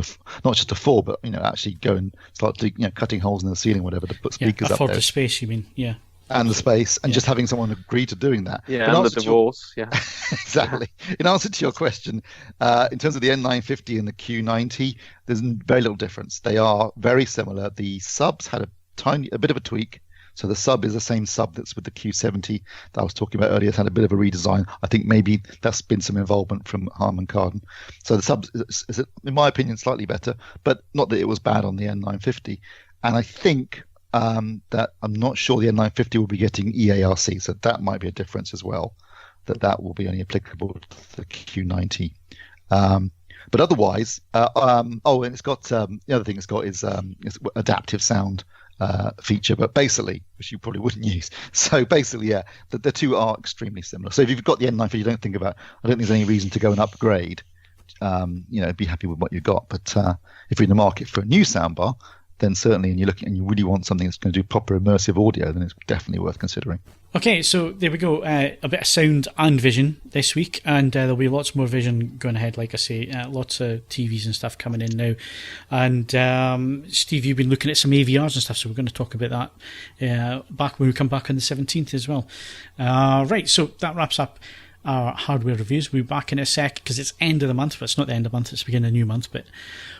not just afford, but actually go and start cutting holes in the ceiling, whatever, to put speakers up there. Afford the space, you mean? Yeah. And the space, and just having someone agree to doing that. Yeah, and the divorce. Yeah, exactly. In answer to your question, in terms of the N950 and the Q90, there's very little difference. They are very similar. The subs had a bit of a tweak. So the sub is the same sub that's with the Q70 that I was talking about earlier. It's had a bit of a redesign. I think maybe that's been some involvement from Harman Kardon. So the sub is, in my opinion, slightly better, but not that it was bad on the N950. And I think that I'm not sure the N950 will be getting EARC, so that might be a difference as well, that will be only applicable to the Q90. But otherwise, and it's got the other thing it's got is adaptive sound feature, but basically, which you probably wouldn't use. So basically, the two are extremely similar. So if you've got the N950, I don't think there's any reason to go and upgrade. Be happy with what you've got. But if you're in the market for a new soundbar, then certainly, and you really want something that's going to do proper immersive audio, then it's definitely worth considering. Okay, so there we go. A bit of sound and vision this week, and there'll be lots more vision going ahead. Like I say, lots of TVs and stuff coming in now. And Steve, you've been looking at some AVRs and stuff, so we're going to talk about that back when we come back on the 17th as well. Right, so that wraps up our hardware reviews. We'll be back in a sec because it's end of the month, but it's not the end of the month, it's the beginning of a new month. But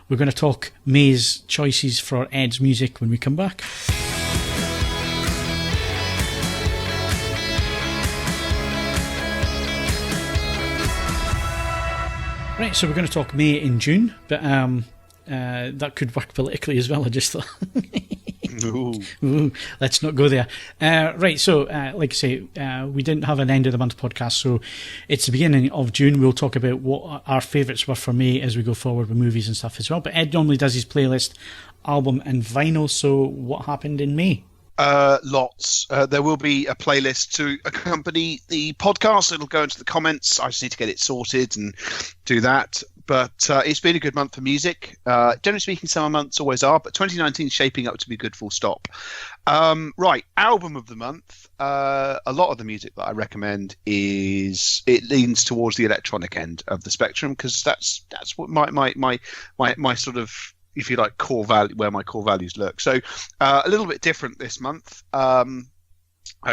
we're going to talk May's choices for Ed's music when we come back. Right, so we're going to talk May in June, but that could work politically as well, I just thought. Ooh, let's not go there. Right, so like I say, we didn't have an end of the month podcast, so it's the beginning of June. We'll talk about what our favourites were for May as we go forward with movies and stuff as well. But Ed normally does his playlist, album and vinyl, so what happened in May? Lots. There will be a playlist to accompany the podcast. It'll go into the comments. I just need to get it sorted and do that. But it's been a good month for music. Generally speaking, summer months always are, but 2019 is shaping up to be good, full stop. Right, album of the month. A lot of the music that I recommend it leans towards the electronic end of the spectrum, because that's what my sort of, if you like, core value, where my core values lurk. So a little bit different this month. I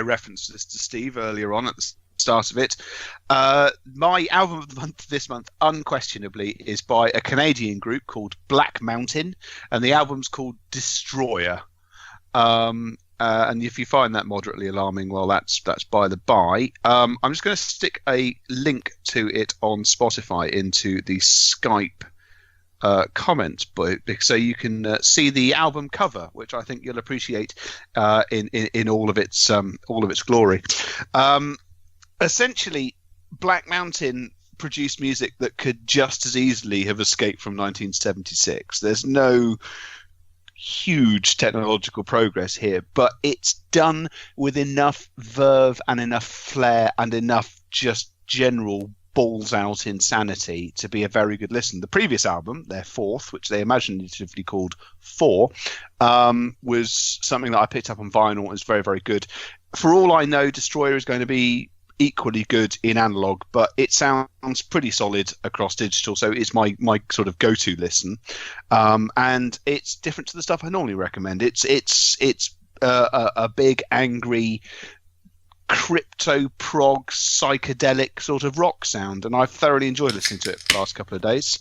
referenced this to Steve earlier on at the start of it. My album of the month this month, unquestionably, is by a Canadian group called Black Mountain, and the album's called Destroyer. And if you find that moderately alarming, well, that's by the by. I'm just going to stick a link to it on Spotify into the Skype comment book, so you can see the album cover, which I think you'll appreciate in all of its glory. Essentially, Black Mountain produced music that could just as easily have escaped from 1976. There's no huge technological progress here, but it's done with enough verve and enough flair and enough just general balls out insanity to be a very good listen. The previous album, their fourth, which they imaginatively called Four, was something that I picked up on vinyl and is very, very good. For all I know, Destroyer is going to be equally good in analog, but it sounds pretty solid across digital, so it's my sort of go-to listen, and it's different to the stuff I normally recommend. It's a big, angry, crypto prog psychedelic sort of rock sound, and I've thoroughly enjoyed listening to it the last couple of days,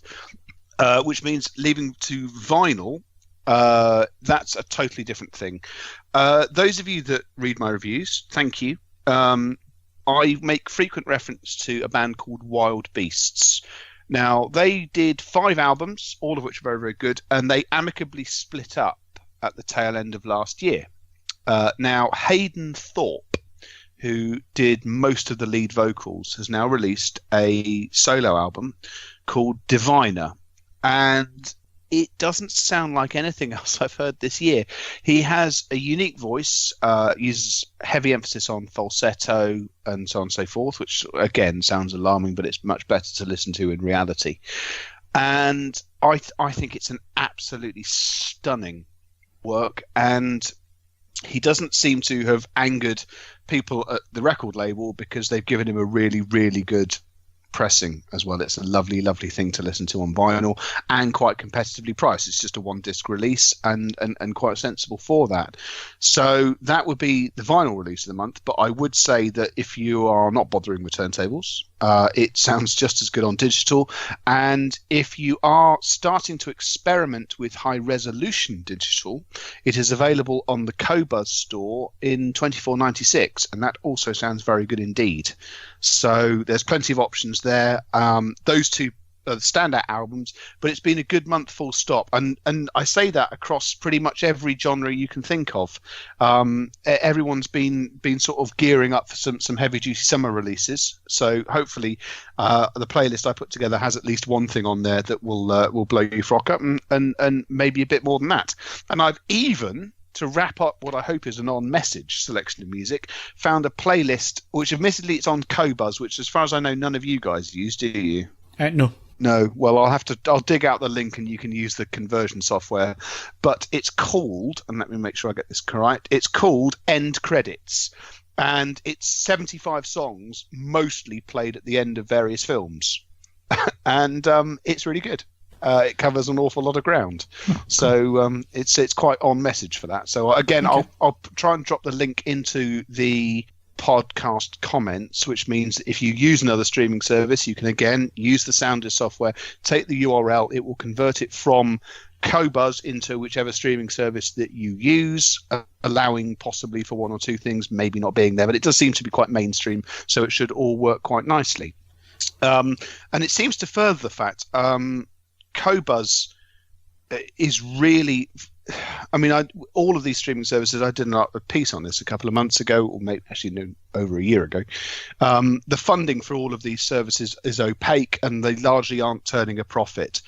which means leaving to vinyl, that's a totally different thing. Those of you that read my reviews, thank you. I make frequent reference to a band called Wild Beasts. Now, they did 5 albums, all of which are very, very good, and they amicably split up at the tail end of last year. Now, Hayden Thorpe, who did most of the lead vocals, has now released a solo album called Diviner, and it doesn't sound like anything else I've heard this year. He has a unique voice, uses heavy emphasis on falsetto and so on and so forth, which again sounds alarming, but it's much better to listen to in reality. And I think it's an absolutely stunning work, and he doesn't seem to have angered people at the record label because they've given him a really, really good pressing as well. It's a lovely, lovely thing to listen to on vinyl, and quite competitively priced. It's just a 1-disc release, and quite sensible for that. So that would be the vinyl release of the month. But I would say that if you are not bothering with turntables, it sounds just as good on digital. And if you are starting to experiment with high resolution digital, it is available on the Qobuz store in $24.96, and that also sounds very good indeed. So there's plenty of options there. Those two are the standout albums, but it's been a good month, full stop. And I say that across pretty much every genre you can think of. Everyone's been sort of gearing up for some heavy duty summer releases. So hopefully the playlist I put together has at least one thing on there that will blow your frock up, and maybe a bit more than that. And I've even, to wrap up what I hope is a non-message selection of music, found a playlist, which admittedly it's on Qobuz, which as far as I know none of you guys use, do you? No. Well, I'll dig out the link and you can use the conversion software. But it's called, and let me make sure I get this correct, it's called End Credits. And it's 75 songs, mostly played at the end of various films. And it's really good. It covers an awful lot of ground. So it's quite on message for that. So again, okay. I'll try and drop the link into the podcast comments, which means if you use another streaming service, you can again use the Sounder software, take the URL, it will convert it from Qobuz into whichever streaming service that you use, allowing possibly for one or two things maybe not being there, but it does seem to be quite mainstream, so it should all work quite nicely. And it seems to further the fact Qobuz is really, I mean, all of these streaming services, I did a piece on this a couple of months ago, or maybe actually no, over a year ago. The funding for all of these services is opaque, and they largely aren't turning a profit.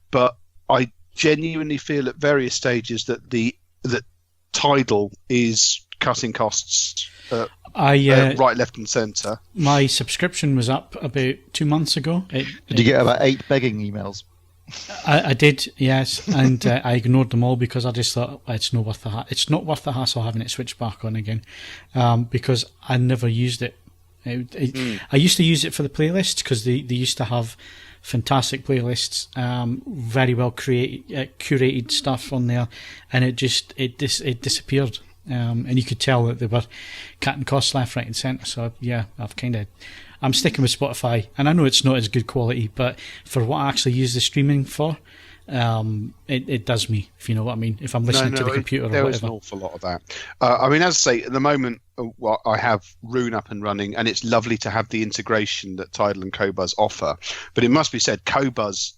But I genuinely feel at various stages that Tidal is cutting costs right, left, and centre. My subscription was up about 2 months ago. Did you get about 8 begging emails? I did, yes, and I ignored them all because I just thought it's not worth the hassle having it switched back on again, because I never used it. I used to use it for the playlists because they used to have fantastic playlists, very well curated stuff on there, and it disappeared. And you could tell that they were cutting costs left, right, and centre. So yeah, I'm sticking with Spotify, and I know it's not as good quality, but for what I actually use the streaming for, it does me, if you know what I mean. If I'm listening to the computer or whatever. There is an awful lot of that. I mean, as I say, at the moment, I have Rune up and running, and it's lovely to have the integration that Tidal and Qobuz offer. But it must be said, Qobuz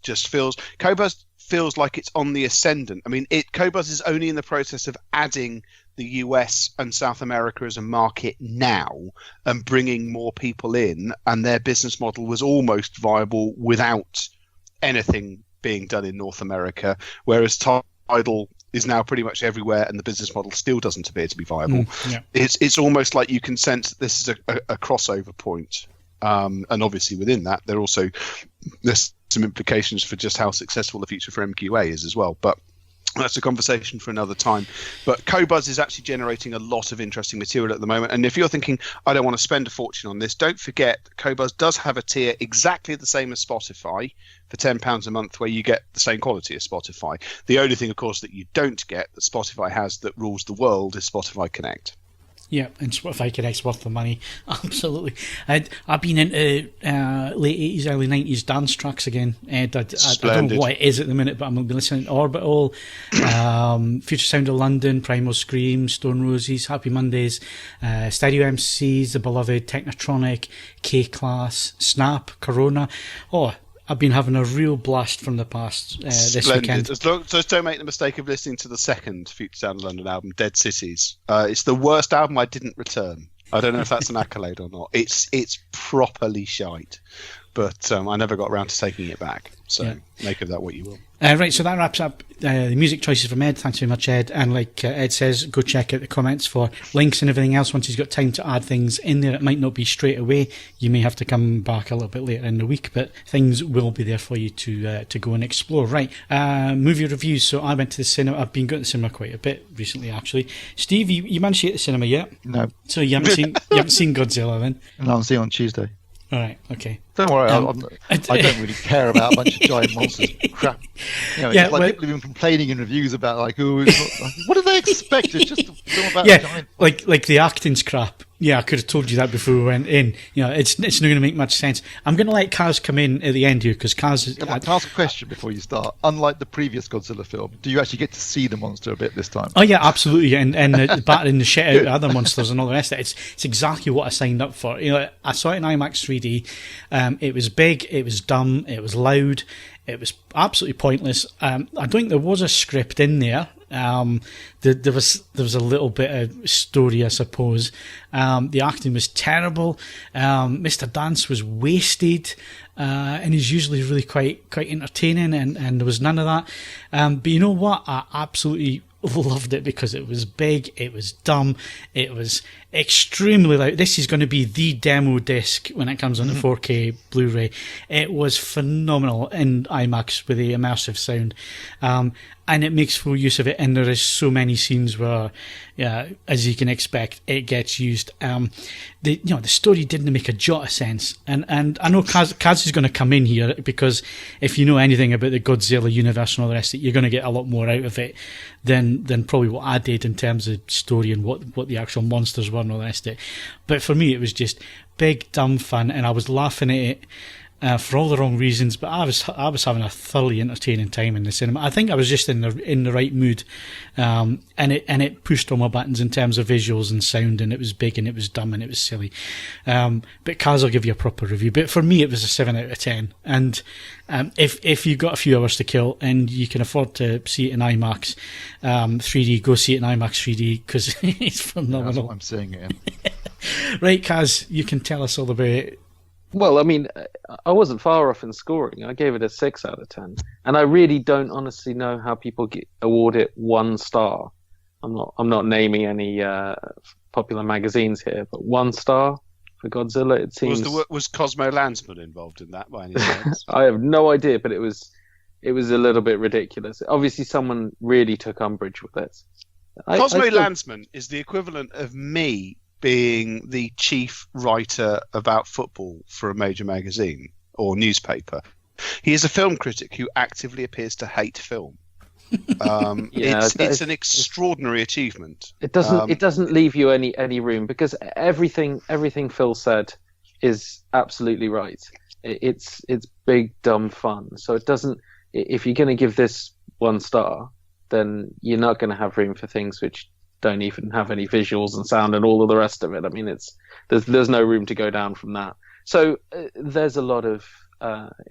feels like it's on the ascendant. I mean, Qobuz is only in the process of adding the US and South America as a market now and bringing more people in, and their business model was almost viable without anything being done in North America, whereas Tidal is now pretty much everywhere and the business model still doesn't appear to be viable. Yeah. It's almost like you can sense that this is a crossover point. And obviously within that, there's some implications for just how successful the future for MQA is as well. But that's a conversation for another time. But Qobuz is actually generating a lot of interesting material at the moment. And if you're thinking, I don't want to spend a fortune on this, don't forget Qobuz does have a tier exactly the same as Spotify for £10 a month, where you get the same quality as Spotify. The only thing, of course, that you don't get that Spotify has that rules the world is Spotify Connect. Yeah, and Spotify Connect's worth the money. Absolutely. I've been into late 80s, early 90s dance tracks again. Ed, I don't know what it is at the minute, but I'm going to be listening to Orbital, Future Sound of London, Primal Scream, Stone Roses, Happy Mondays, Stereo MCs, The Beloved, Technotronic, K-Class, Snap, Corona. Oh, I've been having a real blast from the past this weekend. Just don't make the mistake of listening to the second Future Sound of London album, Dead Cities. It's the worst album I didn't return. I don't know if that's an accolade or not. It's properly shite, but I never got around to taking it back. So make of that what you will. Right, so that wraps up the music choices from Ed. Thanks very much, Ed. And like Ed says, go check out the comments for links and everything else once he's got time to add things in there. It might not be straight away. You may have to come back a little bit later in the week, but things will be there for you to go and explore. Right, movie reviews. So I went to the cinema. I've been going to the cinema quite a bit recently, actually. Steve, you managed to get to the cinema yet? No. So you haven't seen Godzilla then? No, I'm seeing on Tuesday. All right, okay. Don't worry, I don't really care about a bunch of giant monsters. Crap. You know, it's like people have been complaining in reviews about like, oh, it's not, what do they expect? It's just a film about giant. Like the acting's crap. Yeah, I could have told you that before we went in. You know, it's not going to make much sense. I'm going to let Kaz come in at the end here because Kaz. Can I ask a question before you start? Unlike the previous Godzilla film, do you actually get to see the monster a bit this time? Oh yeah, absolutely, and battering the shit out of other monsters and all the rest of it. It's exactly what I signed up for. You know, I saw it in IMAX 3D. It was big, it was dumb, it was loud, it was absolutely pointless. I don't think there was a script in there. There was a little bit of story, I suppose. The acting was terrible. Mr. Dance was wasted, and he's usually really quite entertaining, and there was none of that. But you know what? I absolutely loved it because it was big, it was dumb, it was extremely loud. This is going to be the demo disc when it comes on the 4K Blu-ray. It was phenomenal in IMAX with the immersive sound. and it makes full use of it. And there is so many scenes where, as you can expect, it gets used. The story didn't make a jot of sense, and I know Kaz is going to come in here, because if you know anything about the Godzilla universe and all the rest of it, you're going to get a lot more out of it than probably what I did in terms of story and what the actual monsters were and all the rest of it. But for me, it was just big dumb fun, and I was laughing at it. For all the wrong reasons, but I was having a thoroughly entertaining time in the cinema. I think I was just in the right mood, and it pushed all my buttons in terms of visuals and sound, and it was big and it was dumb and it was silly. But Kaz will give you a proper review. But for me, it was a 7 out of 10. And if you've got a few hours to kill and you can afford to see it in IMAX 3D, go see it in IMAX 3D, because it's phenomenal. That's what I'm seeing it in. Right, Kaz, you can tell us all about it. Well, I mean, I wasn't far off in scoring. I gave it a 6 out of 10, and I really don't honestly know how people award it 1 star. I'm not naming any popular magazines here, but 1 star for Godzilla. It seems. Was Cosmo Landsman involved in that by any chance? I have no idea, but it was a little bit ridiculous. Obviously, someone really took umbrage with it. Cosmo Landsman is the equivalent of me being the chief writer about football for a major magazine or newspaper. He is a film critic who actively appears to hate film. It's an extraordinary achievement. It doesn't leave you any room, because everything Phil said is absolutely right. It's big dumb fun. So it doesn't. If you're going to give this 1 star, then you're not going to have room for things which don't even have any visuals and sound and all of the rest of it. I mean, there's no room to go down from that. So there's a lot of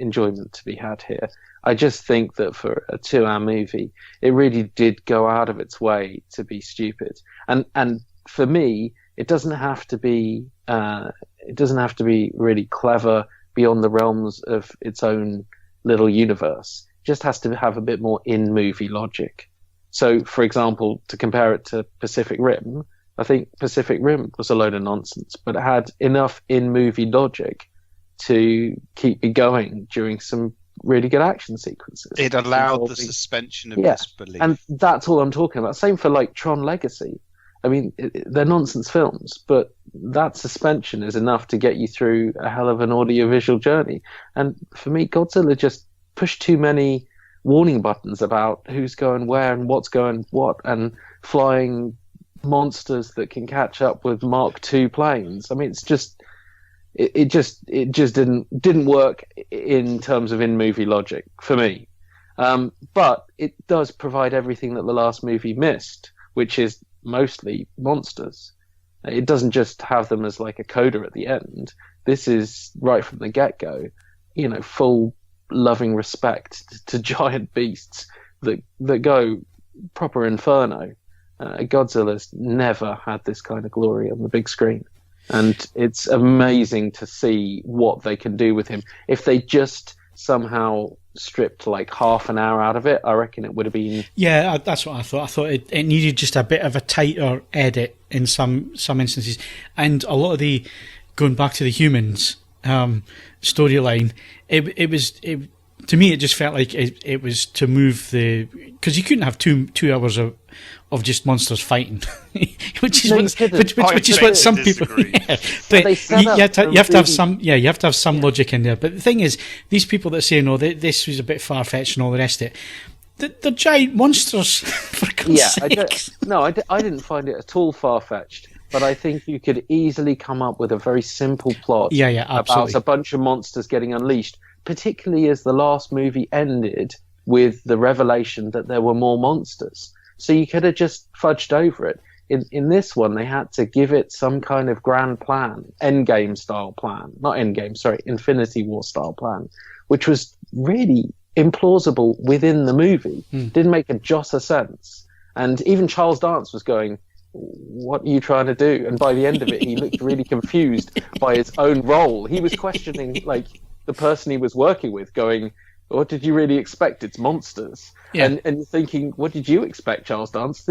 enjoyment to be had here. I just think that for a 2-hour movie, it really did go out of its way to be stupid. And for me, it doesn't have to be really clever beyond the realms of its own little universe. It just has to have a bit more in-movie logic. So, for example, to compare it to Pacific Rim, I think Pacific Rim was a load of nonsense, but it had enough in-movie logic to keep me going during some really good action sequences. It allowed the suspension of disbelief. And that's all I'm talking about. Same for, like, Tron Legacy. I mean, they're nonsense films, but that suspension is enough to get you through a hell of an audiovisual journey. And for me, Godzilla just pushed too many warning buttons about who's going where and what's going what, and flying monsters that can catch up with Mark II planes. I mean, it's just it just didn't work in terms of in-movie logic for me. But it does provide everything that the last movie missed, which is mostly monsters. It doesn't just have them as like a coda at the end. This is right from the get-go, full loving respect to giant beasts that go proper inferno. Godzilla's never had this kind of glory on the big screen, and it's amazing to see what they can do with him. If they just somehow stripped like half an hour out of it, I reckon it would have been... Yeah, that's what I thought. I thought it needed just a bit of a tighter edit in some instances, and a lot of the going back to the humans storyline, it was to me, it just felt like it was to move the, because you couldn't have two hours of just monsters fighting, which is what some people. Yeah. But you have to have some. Yeah, you have to have some logic in there. But the thing is, these people that say no, this was a bit far fetched and all the rest of it, they're giant monsters. For God's sakes. I didn't find it at all far fetched. But I think you could easily come up with a very simple plot about a bunch of monsters getting unleashed, particularly as the last movie ended with the revelation that there were more monsters. So you could have just fudged over it. In this one, they had to give it some kind of grand plan, Endgame style plan. Not Endgame, sorry, Infinity War style plan, which was really implausible within the movie. Didn't make a jot of sense. And even Charles Dance was going, what are you trying to do? And by the end of it, he looked really confused by his own role. He was questioning, like, the person he was working with, going, what did you really expect? It's monsters. Yeah. And you're thinking, what did you expect, Charles Dance?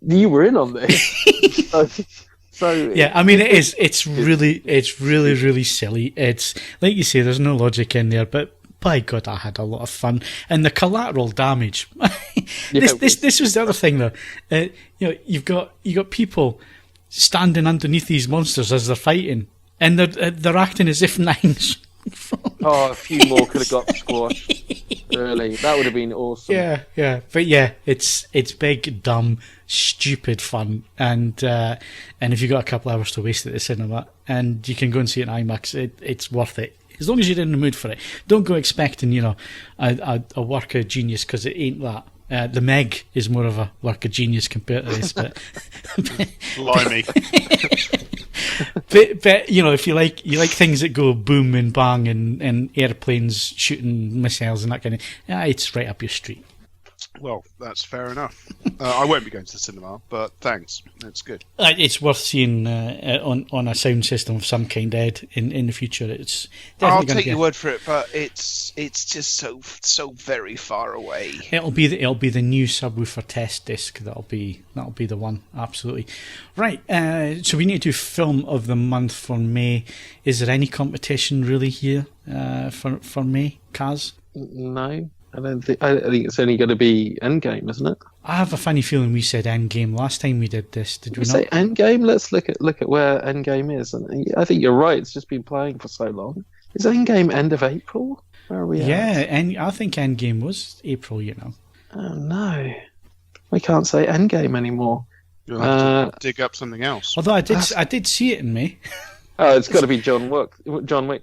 You were in on this. so yeah, I mean, it's really silly. It's like you say, there's no logic in there, but by God, I had a lot of fun. And the collateral damage. This was the other thing, though. You've got people standing underneath these monsters as they're fighting, and they're acting as if nines. A few more could have got squashed early. That would have been awesome. Yeah. But yeah, it's big, dumb, stupid fun, and if you've got a couple hours to waste at the cinema, and you can go and see it in IMAX, it's worth it. As long as you're in the mood for it. Don't go expecting, a work of genius, because it ain't that. The Meg is more of a work of genius compared to this, but Blimey. but if you like things that go boom and bang and airplanes shooting missiles and that kind of, it's right up your street. Well, that's fair enough. I won't be going to the cinema, but thanks. That's good. It's worth seeing on a sound system of some kind, Ed, in the future. It's I'll take your word for it, but it's just so very far away. It'll be the new subwoofer test disc. That'll be the one. Absolutely. Right. So we need to do film of the month for May. Is there any competition really here for May, Kaz? No. I think it's only going to be Endgame, isn't it? I have a funny feeling we said Endgame last time we did this. Did we not? Say Endgame? Let's look at where Endgame is. And I think you're right. It's just been playing for so long. Is Endgame end of April? Where are we at? Yeah, I think Endgame was April, Oh, no. We can't say Endgame anymore. You'll have to dig up something else. Although I did see it in May. Oh, it's got to be John Wick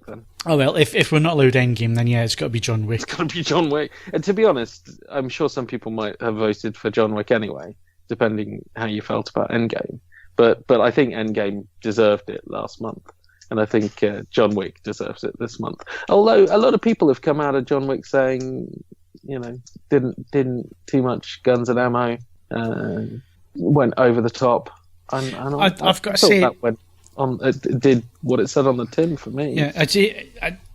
then. Oh, well, if we're not allowed Endgame, then yeah, it's got to be John Wick. It's got to be John Wick. And to be honest, I'm sure some people might have voted for John Wick anyway, depending how you felt about Endgame. But I think Endgame deserved it last month. And I think John Wick deserves it this month. Although a lot of people have come out of John Wick saying, didn't too much guns and ammo, went over the top. And I've got to say... that went it did what it said on the tin for me. Yeah, I'd say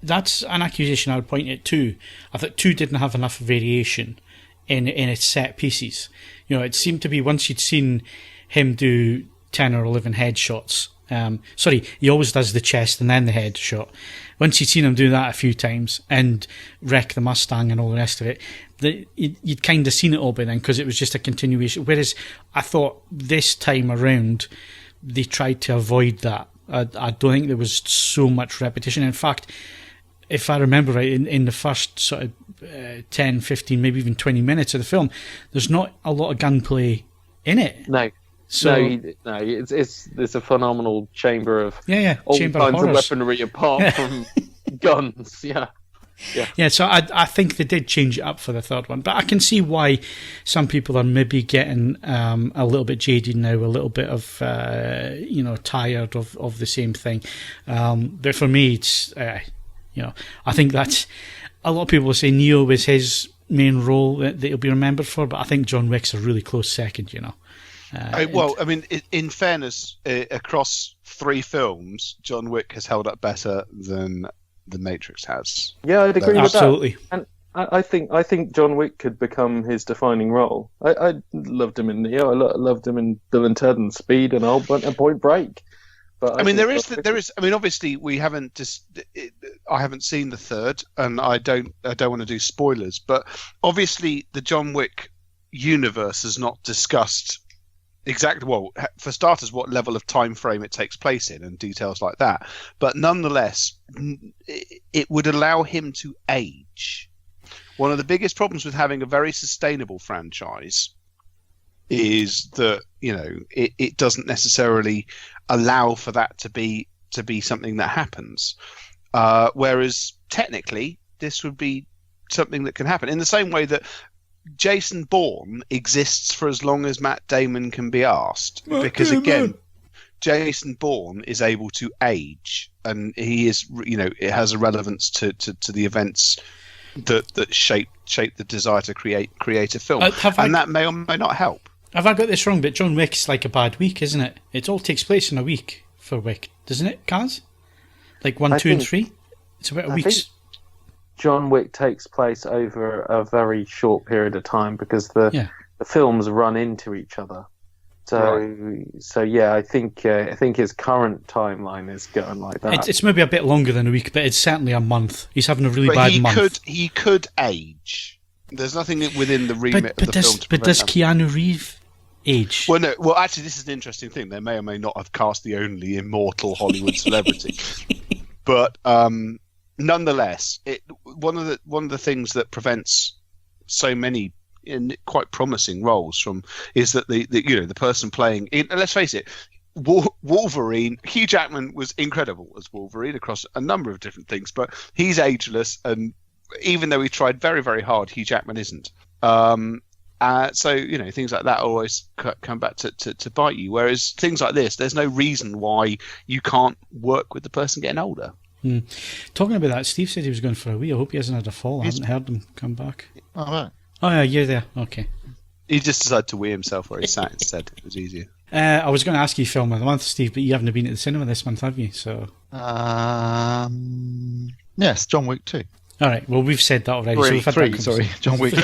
that's an accusation I would point at 2. I thought 2 didn't have enough variation in its set pieces. It seemed to be once you'd seen him do 10 or 11 headshots. He always does the chest and then the head shot. Once you'd seen him do that a few times and wreck the Mustang and all the rest of it, you'd kind of seen it all by then because it was just a continuation. Whereas I thought this time around, they tried to avoid that. I don't think there was so much repetition. In fact, if I remember right, in the first sort of 10, 15, maybe even 20 minutes of the film, there's not a lot of gunplay in it. No. So, it's a phenomenal chamber of all chamber kinds of of weaponry apart from guns. Yeah, so I think they did change it up for the third one. But I can see why some people are maybe getting a little bit jaded now, a little bit of, tired of the same thing. But for me, it's, I think that's... A lot of people will say Neo was his main role that he'll be remembered for, but I think John Wick's a really close second, in fairness, across 3 films, John Wick has held up better than The Matrix has. Yeah, I'd agree with absolutely. That. And I think John Wick could become his defining role. I loved him in Neo. I loved him in Bill and Ted and Speed and Point Break. But there is. Obviously, we haven't I haven't seen the third, and I don't want to do spoilers. But obviously, the John Wick universe has not discussed exactly, well, for starters, what level of time frame it takes place in and details like that. But nonetheless, it would allow him to age. One of the biggest problems with having a very sustainable franchise is that, it doesn't necessarily allow for that to be something that happens. Whereas technically, this would be something that can happen in the same way that Jason Bourne exists for as long as Matt Damon can be asked, because again, Jason Bourne is able to age, and he is, it has a relevance to the events that shape the desire to create a film, that may or may not help. Have I got this wrong? But John Wick's like a bad week, isn't it? It all takes place in a week for Wick, doesn't it, Kaz? Like 1, 2, and 3. It's about a week's. John Wick takes place over a very short period of time because the films run into each other. So yeah, I think his current timeline is going like that. It's maybe a bit longer than a week, but it's certainly a month. He's having a really bad month. He could age. There's nothing within the remit of the film to but does prevent Keanu Reeves age? Well, no. Well, actually, this is an interesting thing. They may or may not have cast the only immortal Hollywood celebrity, but nonetheless, one of the things that prevents so many in quite promising roles is that the person playing let's face it, Wolverine, Hugh Jackman was incredible as Wolverine across a number of different things, but he's ageless, and even though he tried very, very hard, Hugh Jackman isn't. So things like that always come back to bite you, whereas things like this, there's no reason why you can't work with the person getting older. Talking about that, Steve said he was going for a wee. I hope he hasn't had a fall. I haven't heard him come back. All right. Oh, yeah, you're there. Okay. He just decided to wee himself where he sat instead. It was easier. I was going to ask you film of the month, Steve, but you haven't been at the cinema this month, have you? So. Yes, John Wick 2. All right. Well, we've said that already. John Wick.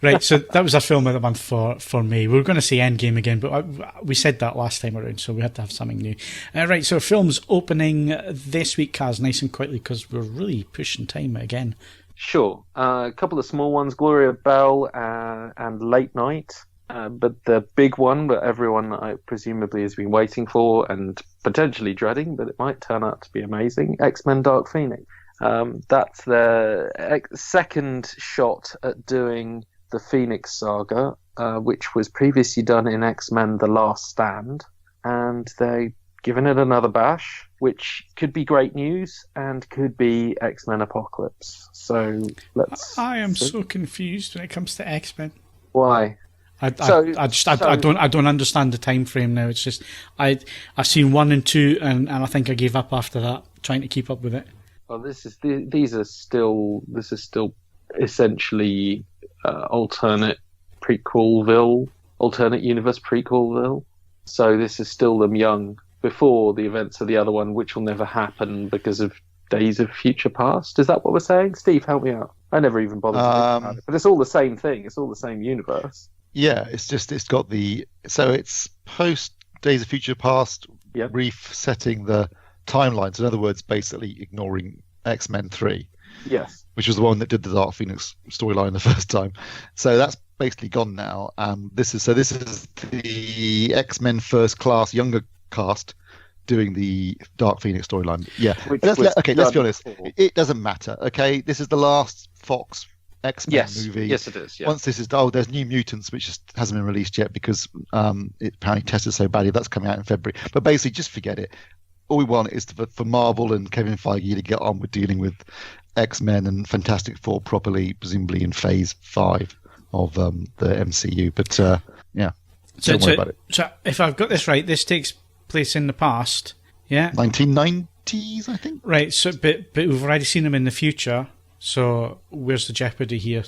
Right, so that was our film of the month for me. We were going to say Endgame again, but we said that last time around, so we had to have something new. Right, so films opening this week, Kaz, nice and quickly, because we're really pushing time again. Sure. A couple of small ones, Gloria Bell and Late Night. But the big one that everyone presumably has been waiting for and potentially dreading, but it might turn out to be amazing, X-Men Dark Phoenix. That's their second shot at doing the Phoenix Saga, which was previously done in X-Men The Last Stand. And they've given it another bash, which could be great news and could be X-Men Apocalypse. So I am so confused when it comes to X-Men. Why? I don't understand the time frame now. It's just I've seen 1 and 2 and I think I gave up after that, trying to keep up with it. Well, this is still essentially alternate prequelville, alternate universe prequelville. So this is still them young before the events of the other one, which will never happen because of Days of Future Past. Is that what we're saying? Steve, help me out. I never even bothered to think about it. But it's all the same thing. It's all the same universe. Yeah, it's post Days of Future Past, resetting the timelines. In other words, basically ignoring X-Men 3. Yes. Which was the one that did the Dark Phoenix storyline the first time. So that's basically gone now. This is the X-Men First Class younger cast doing the Dark Phoenix storyline. Yeah. Let's be honest. It doesn't matter. Okay, this is the last Fox X-Men movie. Yes, it is. Yeah. Once this is there's New Mutants, which just hasn't been released yet because it apparently tested so badly. That's coming out in February. But basically, just forget it. All we want is for Marvel and Kevin Feige to get on with dealing with X-Men and Fantastic Four properly, presumably in Phase 5 of the MCU. But don't worry about it. So if I've got this right, this takes place in the past, yeah? 1990s, I think. Right, so but we've already seen them in the future, so where's the jeopardy here?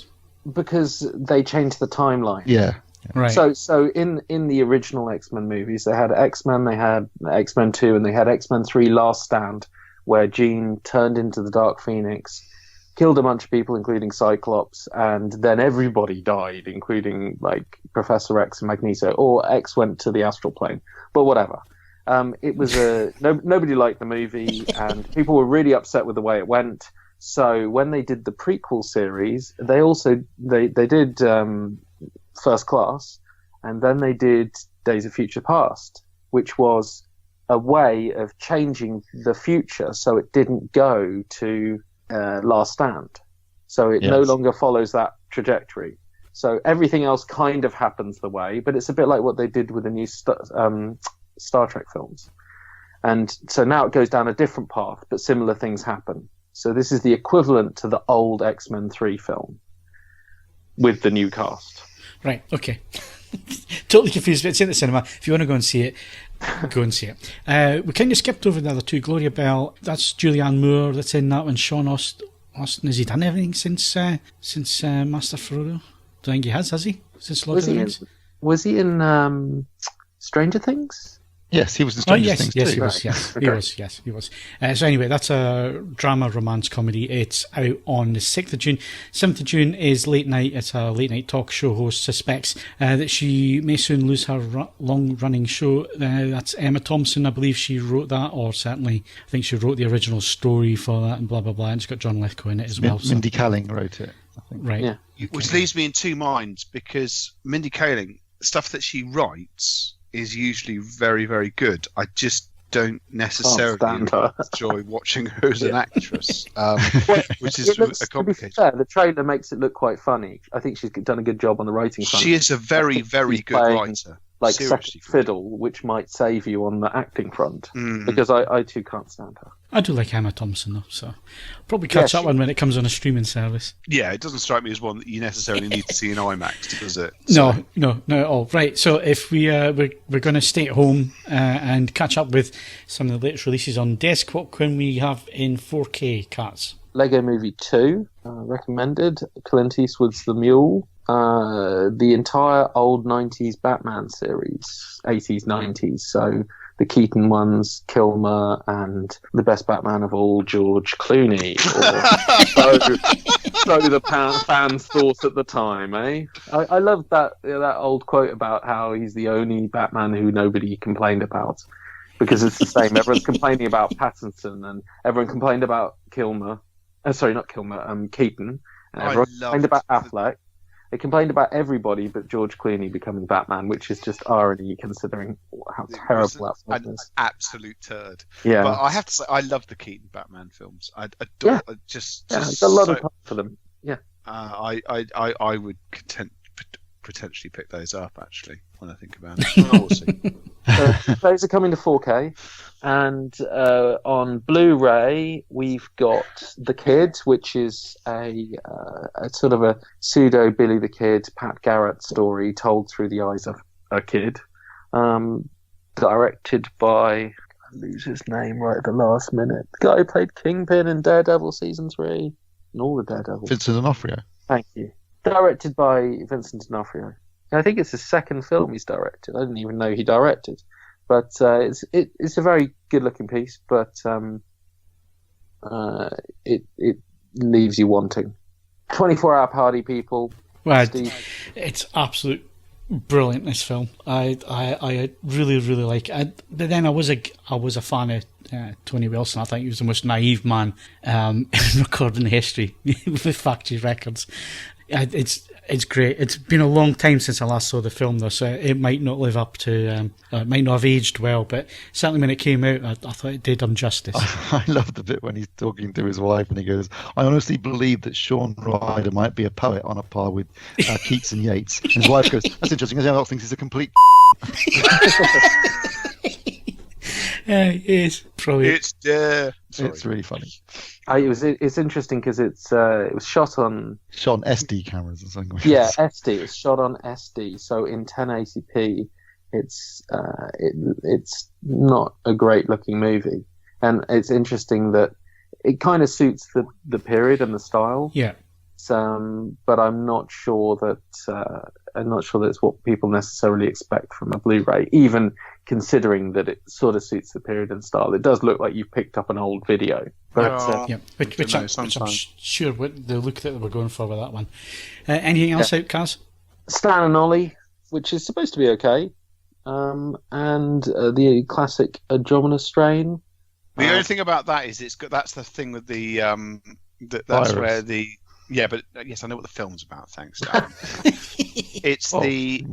Because they changed the timeline. Yeah. Right. So in the original X-Men movies, they had X-Men, they had X-Men 2, and they had X-Men 3 Last Stand, where Jean turned into the Dark Phoenix, killed a bunch of people, including Cyclops, and then everybody died, including like Professor X and Magneto, or X went to the astral plane. But whatever. It was nobody liked the movie, and people were really upset with the way it went. So when they did the prequel series, they did First Class, and then they did Days of Future Past, which was a way of changing the future so it didn't go to Last Stand. So it no longer follows that trajectory. So everything else kind of happens the way, but it's a bit like what they did with the new Star Trek films. And so now it goes down a different path, but similar things happen. So this is the equivalent to the old X-Men 3 film with the new cast. Right, okay. Totally confused, but it's in the cinema. If you want to go and see it, go and see it. We kind of skipped over the other two. Gloria Bell, that's Julianne Moore that's in that one. Sean Austin, has he done anything since Master Frodo? Don't think he has he? Since Lord of the Rings? Was he in Stranger Things? Yes, he was in Oh Stranger yes, Things yes, too. he was. Yes, he was. So anyway, that's a drama romance comedy. It's out on the 6th of June. 7th of June is Late Night. It's a late night talk show host suspects that she may soon lose her long-running show. That's Emma Thompson, I believe she wrote that, or certainly I think she wrote the original story for that, and blah blah blah. And it's got John Lithgow in it as well. Mindy Kaling wrote it, I think. Right. Yeah. Which leaves me in two minds, because Mindy Kaling, stuff that she writes is usually very, very good. I just don't necessarily enjoy watching her as an actress, which is a complicated. To be fair, the trailer makes it look quite funny. I think she's done a good job on the writing front. She is a very, very good writer. Like Seriously second fiddle, which might save you on the acting front, because I too can't stand her. I do like Emma Thompson though, so probably catch that one when it comes on a streaming service. Yeah, it doesn't strike me as one that you necessarily need to see in IMAX, does it? So. No, not at all. Right, so if we're going to stay at home and catch up with some of the latest releases on disc, what can we have in 4K, Cats? Lego Movie 2, recommended. Clint Eastwood's The Mule. The entire old 90s Batman series, 80s, 90s. So the Keaton ones, Kilmer, and the best Batman of all, George Clooney. So the fans thought at the time, eh? I love that old quote about how he's the only Batman who nobody complained about. Because it's the same. Everyone's complaining about Pattinson, and everyone complained about Kilmer. Sorry, not Kilmer, Keaton. And everyone complained about Affleck. They complained about everybody but George Clooney becoming Batman, which is just irony considering how terrible that film is. An absolute turd. Yeah. But I have to say, I love the Keaton Batman films. I adore just there's a lot of time for them. Yeah. I would potentially pick those up, actually, when I think about it. We'll see. Those are coming to 4K. And on Blu-ray, we've got The Kid, which is a sort of a pseudo Billy the Kid, Pat Garrett story told through the eyes of a kid. Directed by, I lose his name right at the last minute. The guy who played Kingpin in Daredevil Season 3 and all the Daredevil. Vincent D'Onofrio. Thank you. Directed by Vincent D'Onofrio. I think it's his second film he's directed. I didn't even know he directed. But it's a very good-looking piece, but it leaves you wanting. 24-hour party, people. Well, Steve. It's absolute brilliant, this film. I really, really like it. But then I was a fan of Tony Wilson. I think he was the most naive man in recording history with Factory Records. It's great. It's been a long time since I last saw the film, though, so it might not live up to. It might not have aged well, but certainly when it came out, I thought it did him justice. I love the bit when he's talking to his wife and he goes, "I honestly believe that Sean Ryder might be a poet on a par with Keats and Yeats." And his wife goes, "That's interesting, because everyone thinks he's a complete." It's brilliant. It's really funny. It's interesting because it was shot on SD cameras or something. Yeah, SD. It's shot on SD, so in 1080p, it's not a great looking movie, and it's interesting that it kind of suits the period and the style. Yeah. But I'm not sure that it's what people necessarily expect from a Blu-ray, even considering that it sort of suits the period and style. It does look like you've picked up an old video. But, which I'm sure what the look that they were going for with that one. Anything else out, Kaz? Stan and Ollie, which is supposed to be okay, and the classic Andromeda Strain. The only thing about that is that's the thing with the that's virus. Where the but yes, I know what the film's about. Thanks, Darren. It's the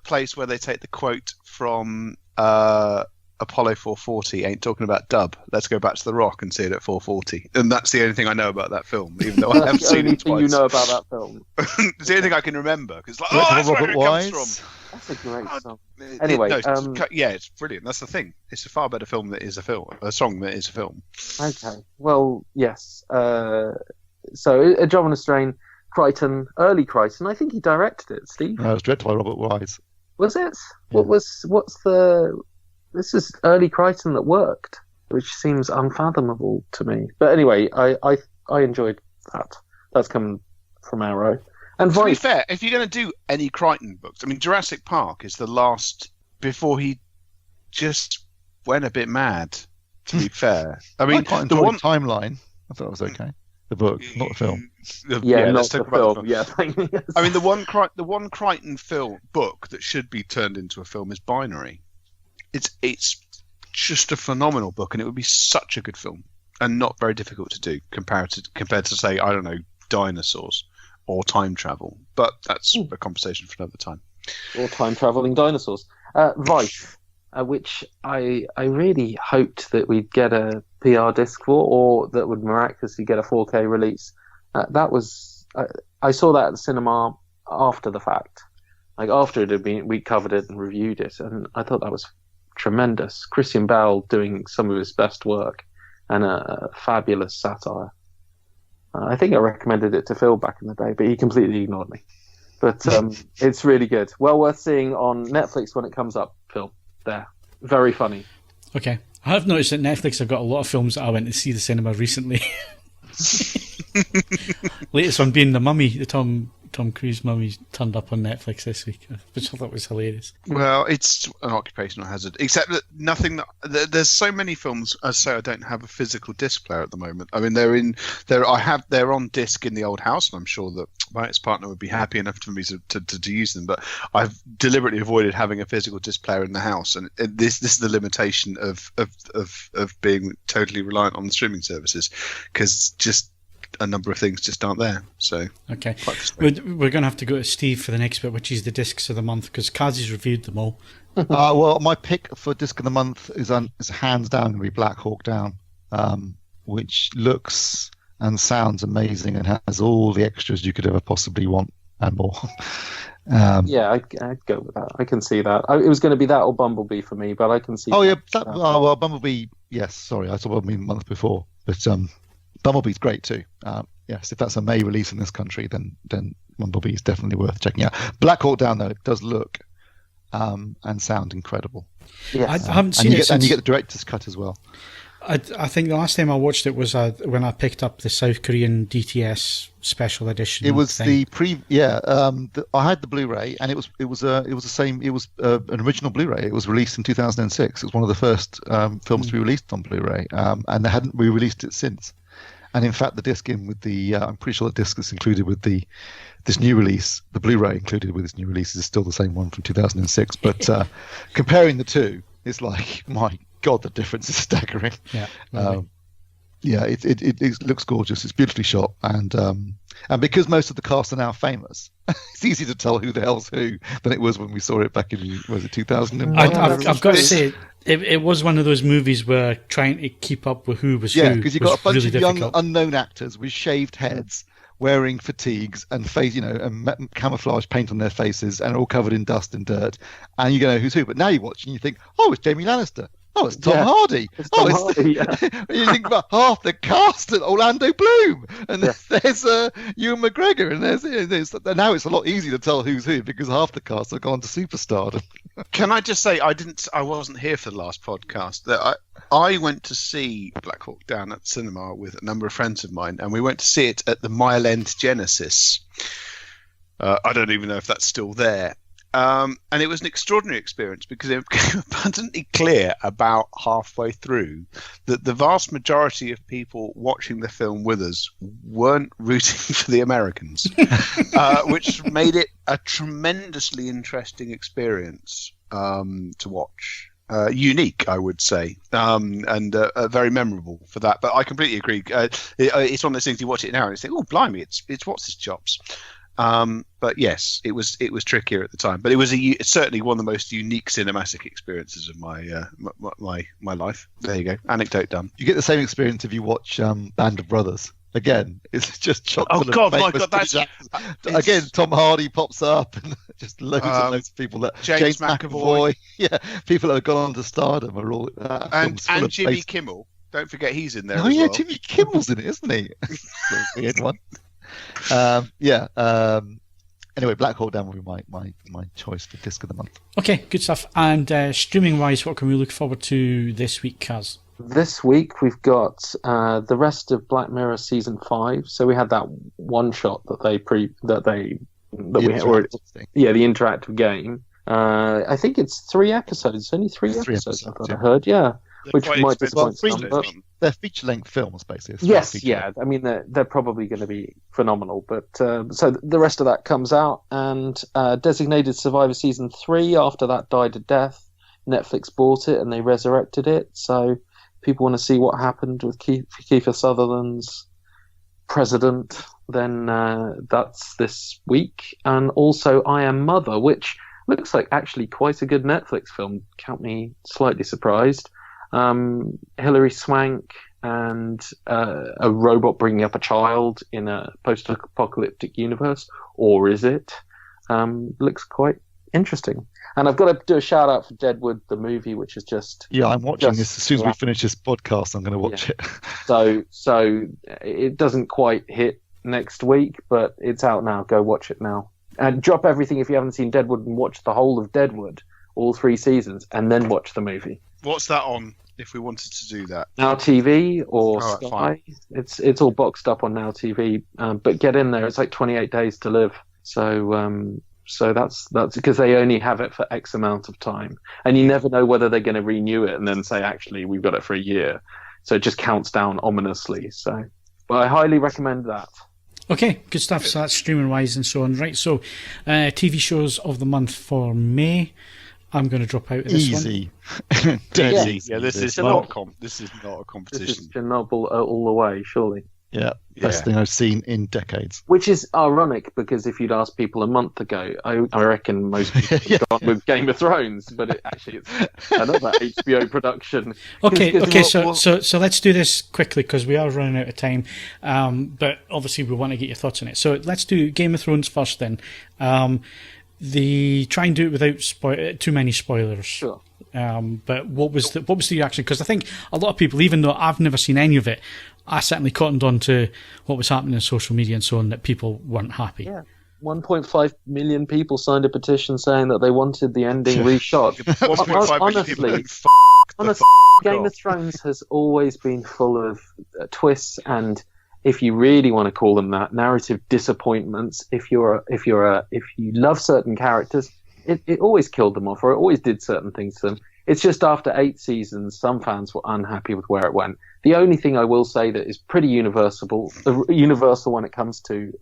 place where they take the quote from Apollo 440. Ain't talking about dub. Let's go back to the Rock and see it at 440. And that's the only thing I know about that film, even though I have seen it twice. You know about that film. It's the only thing I can remember because that's where it comes from. That's a great song. Anyway, it's brilliant. That's the thing. It's a far better film that is a song that is a film. Okay. Well, yes. So, Andromeda Strain, Crichton, early Crichton. I think he directed it. Steve. No, it was directed by Robert Wise. Was it? Yeah. This is early Crichton that worked, which seems unfathomable to me. But anyway, I enjoyed that. That's coming from Arrow. And to be fair, if you're going to do any Crichton books, I mean, Jurassic Park is the last before he just went a bit mad. To be fair, I mean, I quite enjoyed Timeline. I thought it was okay. The book, not the film. Not let's the talk about film. the film. Yeah. I mean, the one Crichton film book that should be turned into a film is Binary. It's just a phenomenal book, and it would be such a good film, and not very difficult to do compared to say, I don't know, Dinosaurs or time travel. But that's a conversation for another time. Or time traveling dinosaurs. Vice. Which I really hoped that we'd get a PR disc for, or that would miraculously get a 4K release. That was I saw that at the cinema after the fact, like after it had been, we covered it and reviewed it, and I thought that was tremendous. Christian Bale doing some of his best work, and a fabulous satire. I think I recommended it to Phil back in the day, but he completely ignored me. But it's really good. Well worth seeing on Netflix when it comes up, Phil. There. Very funny. Okay. I have noticed that Netflix have got a lot of films that I went to see the cinema recently. Latest one being The Mummy, the Tom Cruise Mummy turned up on Netflix this week, which I thought was hilarious. Well, it's an occupational hazard, except that there's so many films. As I say, I don't have a physical disc player at the moment. I mean, they're on disc in the old house, and I'm sure that my ex-partner would be happy enough for me to use them. But I've deliberately avoided having a physical disc player in the house, and this is the limitation of being totally reliant on the streaming services, because just a number of things just aren't there. So okay, we're going to have to go to Steve for the next bit, which is the discs of the month, because Kaz's reviewed them all. Well, my pick for disc of the month is hands down going to be Black Hawk Down, which looks and sounds amazing and has all the extras you could ever possibly want and more. Yeah, I'd go with that. I can see that. It was going to be that or Bumblebee for me, but I can see. Oh yeah, well, Bumblebee. Yes, sorry, I saw Bumblebee the month before, but Bumblebee's great too. Yes, if that's a May release in this country, then Bumblebee is definitely worth checking out. Black Hawk Down, though, it does look and sound incredible. Yes. I haven't seen it and you get the director's cut as well. I think the last time I watched it was when I picked up the South Korean DTS special edition. It was thing. I had the Blu-ray, and it was the same. It was an original Blu-ray. It was released in 2006. It was one of the first films to be released on Blu-ray, and they hadn't re-released it since. And in fact, the disc with the I'm pretty sure the disc that's included with this new release, the Blu-ray included with this new release, is still the same one from 2006. But comparing the two, it's like, my God, the difference is staggering. Yeah. It looks gorgeous. It's beautifully shot, and because most of the cast are now famous, it's easy to tell who the hell's who than it was when we saw it back in 2001. I've got to say, it was one of those movies where trying to keep up with who was who. Yeah, because you've got a bunch really of difficult. young unknown actors with shaved heads, wearing fatigues and and camouflage paint on their faces, and all covered in dust and dirt, and you know who's who. But now you watch and you think, oh, it's Jamie Lannister. Oh, it's Tom Hardy. Hardy, yeah. You think about half the cast at Orlando Bloom, and there's Ewan McGregor, and there's now it's a lot easier to tell who's who because half the cast have gone to superstardom. Can I just say I wasn't here for the last podcast. That I went to see Black Hawk Down at the cinema with a number of friends of mine, and we went to see it at the Mile End Genesis. I don't even know if that's still there. And it was an extraordinary experience because it became abundantly clear about halfway through that the vast majority of people watching the film with us weren't rooting for the Americans, which made it a tremendously interesting experience to watch. Unique, I would say, and very memorable for that. But I completely agree. It's one of those things you watch it now and you think, oh, blimey, it's what's his chops. But yes, it was trickier at the time, but it was certainly one of the most unique cinematic experiences of my life. There you go, anecdote done. You get the same experience if you watch Band of Brothers. Again, it's just chock full Oh God, of my God, famous again, Tom Hardy pops up, and just loads and loads of people that James McAvoy, yeah, people that have gone on to stardom are all and Jimmy Kimmel. Don't forget he's in there. Oh as yeah, well. Jimmy Kimmel's in it, isn't he? Weird one. Anyway, Black Hawk Down will be my choice for disc of the month. Okay, good stuff. And streaming wise, what can we look forward to this week, Kaz? This week we've got the rest of Black Mirror season 5. So we had that one shot that the interactive game. I think it's 3 episodes. Only three episodes, I thought I heard. Yeah, which might disappoint some. But they're feature-length films, basically. Yes, yeah. I mean, they're probably going to be phenomenal. But so the rest of that comes out, and Designated Survivor season 3. After that died a death, Netflix bought it and they resurrected it. So people want to see what happened with Kiefer Sutherland's president. Then that's this week, and also I Am Mother, which looks like actually quite a good Netflix film. Count me slightly surprised. Hilary Swank and a robot bringing up a child in a post-apocalyptic universe, or is it? Looks quite interesting. And I've got to do a shout out for Deadwood, the movie, which is just I'm watching this as soon as we finish this podcast. I'm going to watch it. So it doesn't quite hit next week, but it's out now. Go watch it now. And drop everything if you haven't seen Deadwood and watch the whole of Deadwood, all 3 seasons, and then watch the movie. What's that on? If we wanted to do that, Now TV or Sky, it's all boxed up on Now TV. But get in there; it's like 28 days to live. So that's because they only have it for X amount of time, and you never know whether they're going to renew it and then say, actually, we've got it for a year. So it just counts down ominously. So, but I highly recommend that. Okay, good stuff. So that's streaming wise and so on. Right. So, TV shows of the month for May. I'm going to drop out of this Easy. Dead easy. Yeah, this is not a competition. This is Chernobyl all the way, surely. Yeah, best thing I've seen in decades. Which is ironic, because if you'd asked people a month ago, I reckon most people would have gone with Game of Thrones, but it's another HBO production. Okay. So let's do this quickly because we are running out of time. But obviously we want to get your thoughts on it. So let's do Game of Thrones first then. Try and do it without too many spoilers. Sure. But what was the reaction? Because I think a lot of people, even though I've never seen any of it, I certainly cottoned on to what was happening on social media and so on, that people weren't happy. Yeah. 1.5 million people signed a petition saying that they wanted the ending reshot. 1.5 million people. Honestly, Game of Thrones has always been full of twists and, if you really want to call them that, narrative disappointments. If you love certain characters, it always killed them off, or it always did certain things to them. It's just after 8 seasons, some fans were unhappy with where it went. The only thing I will say that is pretty universal when it comes to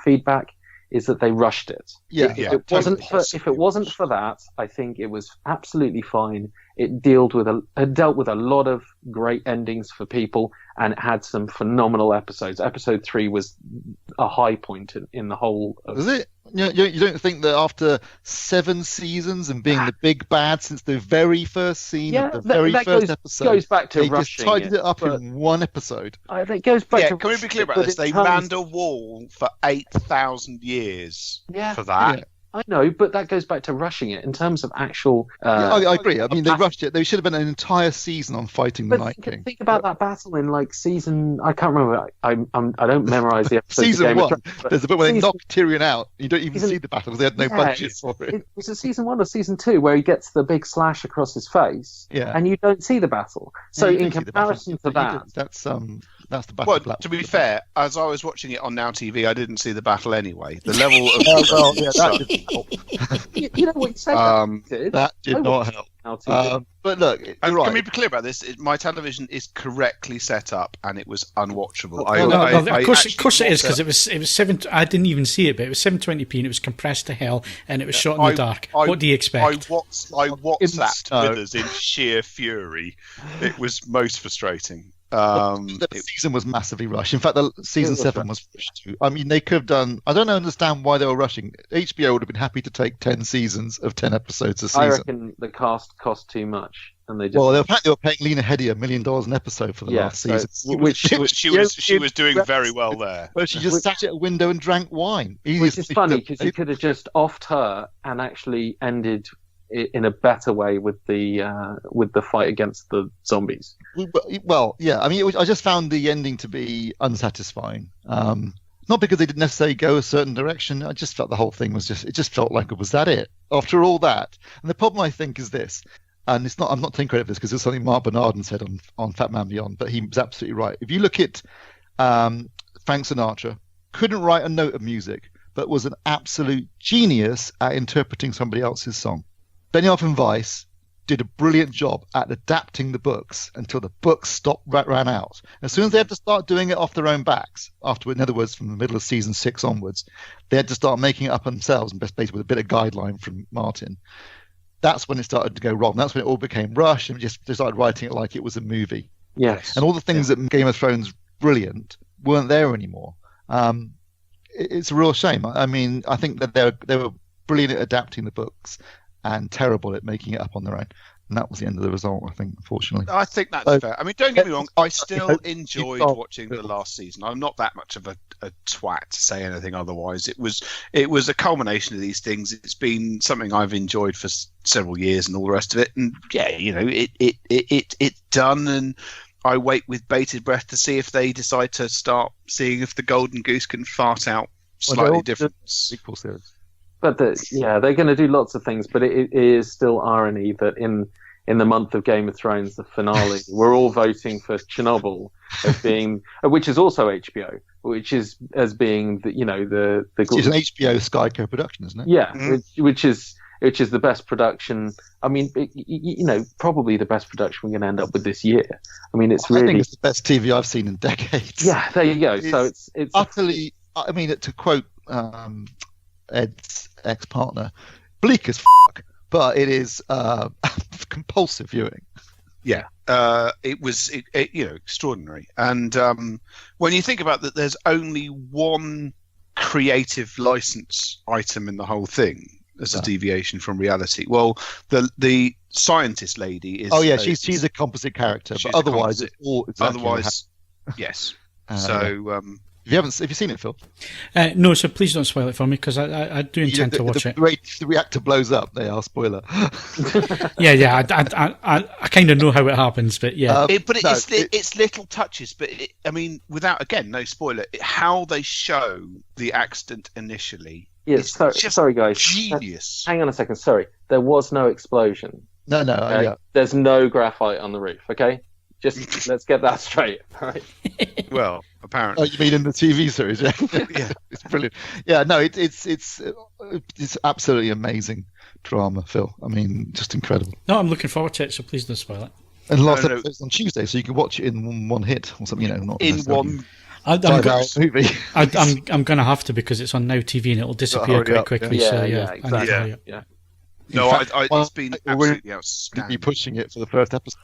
feedback is that they rushed it. If it wasn't for that, I think it was absolutely fine. It dealt with a lot of great endings for people, and it had some phenomenal episodes. Episode 3 was a high point in the whole. Was it? You don't think that after 7 seasons and being the big bad since the very first scene of the very first episode, goes back to they rushing just tidied it up in one episode? It goes back to. Can we be clear about this? They manned a wall for 8,000 years for that. Yeah. I know, but that goes back to rushing it in terms of actual. I agree. I mean, they rushed it. There should have been an entire season on fighting the Night King. Think about that battle in season. I can't remember. I don't memorize the episode. Season 1. There's a bit where they knock Tyrion out. You don't even see the battle because they had no budget for it. Was it season 1 or season 2 where he gets the big slash across his face? Yeah. And you don't see the battle. So in comparison to that, that's the battle. Well, to be fair, as I was watching it on Now TV, I didn't see the battle anyway. The level of you know what you say. That did not help. But look, can we be clear about this? My television is correctly set up, and it was unwatchable. Of course it is, because it was 7. I didn't even see it, but it was 720p and it was compressed to hell, and it was shot in the dark. What do you expect? I WhatsApped Withers in sheer fury. It was most frustrating. The season was massively rushed. In fact, the season 7 was rushed too. I mean, they could have done. I don't understand why they were rushing. HBO would have been happy to take 10 seasons of 10 episodes a season. I reckon the cast cost too much, and they just. Well, apparently they were paying Lena Headey $1 million an episode for the last season. She was doing very well there. But she just sat at a window and drank wine. Which is funny, because you could have just offed her and actually ended in a better way with the fight against the zombies. Well, yeah. I mean, I just found the ending to be unsatisfying. Not because they didn't necessarily go a certain direction. I just felt the whole thing was it just felt like was that it? After all that. And the problem, I think, is this, and I'm not taking credit for this because it's something Mark Bernardin said on Fat Man Beyond, but he was absolutely right. If you look at Frank Sinatra, couldn't write a note of music, but was an absolute genius at interpreting somebody else's song. Benioff and Weiss did a brilliant job at adapting the books until the books ran out. As soon as they had to start doing it off their own backs, in other words, from the middle of season 6 onwards, they had to start making it up themselves, and basically with a bit of guideline from Martin. That's when it started to go wrong. That's when it all became rushed, and they started writing it like it was a movie. Yes. And all the things that Game of Thrones brilliant weren't there anymore. It's a real shame. I mean, I think that they were brilliant at adapting the books and terrible at making it up on their own. And that was the end of the result, I think, unfortunately. I think that's fair. I mean, don't get me wrong. I still enjoyed watching the last season. I'm not that much of a twat to say anything otherwise. It was a culmination of these things. It's been something I've enjoyed for several years and all the rest of it. And yeah, it's done. And I wait with bated breath to see if they decide to start seeing if the golden goose can fart out slightly different sequel series. But they're going to do lots of things. But it is still irony that in the month of Game of Thrones, the finale, we're all voting for Chernobyl as being, which is also HBO, which is as being the It's an HBO Sky co-production, isn't it? Yeah, which is the best production. I mean, probably the best production we're going to end up with this year. I mean, I think it's the best TV I've seen in decades. Yeah, there you go. So it's utterly. I mean, to quote Ed's ex-partner, bleak as but it is compulsive viewing. Yeah, it was extraordinary. And when you think about that, there's only one creative license item in the whole thing as a deviation from reality. Well, the scientist lady is. Oh yeah, she's a composite character, but otherwise it's all exactly. Otherwise, yes. Have you seen it, Phil? No, so please don't spoil it for me, because I do intend to watch it. The reactor blows up. They are spoiler. yeah. I kind of know how it happens, but yeah. It's little touches, but I mean, without no spoiler, how they show the accident initially. Yes, sorry, guys. Genius. Hang on a second. Sorry, there was no explosion. No. Yeah. There's no graphite on the roof. Okay. Just let's get that straight, right? Well, apparently. Oh, you mean in the TV series? Yeah, yeah, it's brilliant. Yeah, no, it's absolutely amazing drama, Phil. I mean, just incredible. No, I'm looking forward to it, so please don't spoil it. And the last episode's on Tuesday, so you can watch it in one hit or something. Not in one. I'm going to have to, because it's on Now TV and it'll disappear quite quickly. Yeah, exactly. Yeah. No, it's been absolutely outstanding. Be pushing it for the first episode.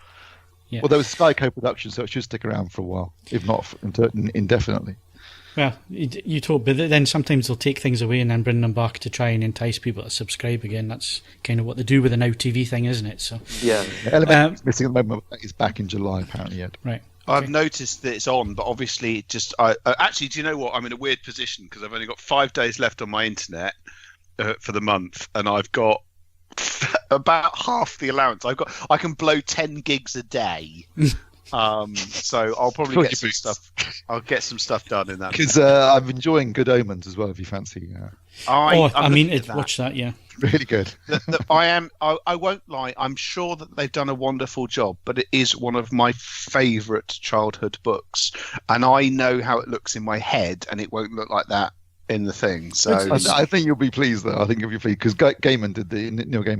Yeah. Well, there was Sky co-production, so it should stick around for a while, if not indefinitely. Well, you told, but then sometimes they'll take things away and then bring them back to try and entice people to subscribe again. That's kind of what they do with the Now TV thing, isn't it? So yeah, Element missing at the moment. It's back in July, apparently. Yet. Right. I've noticed that it's on, but obviously it just. Actually, do you know what? I'm in a weird position because I've only got 5 days left on my internet for the month, and I've got about half the allowance. I can blow 10 gigs a day. So I'll probably get some stuff. I'll get some stuff done in that. Because I'm enjoying Good Omens as well. If you fancy. Watch that. Yeah, really good. I won't lie. I'm sure that they've done a wonderful job, but it is one of my favourite childhood books, and I know how it looks in my head, and it won't look like that in the thing. So I think you'll be pleased, though. I think you'll be pleased because Neil Gaiman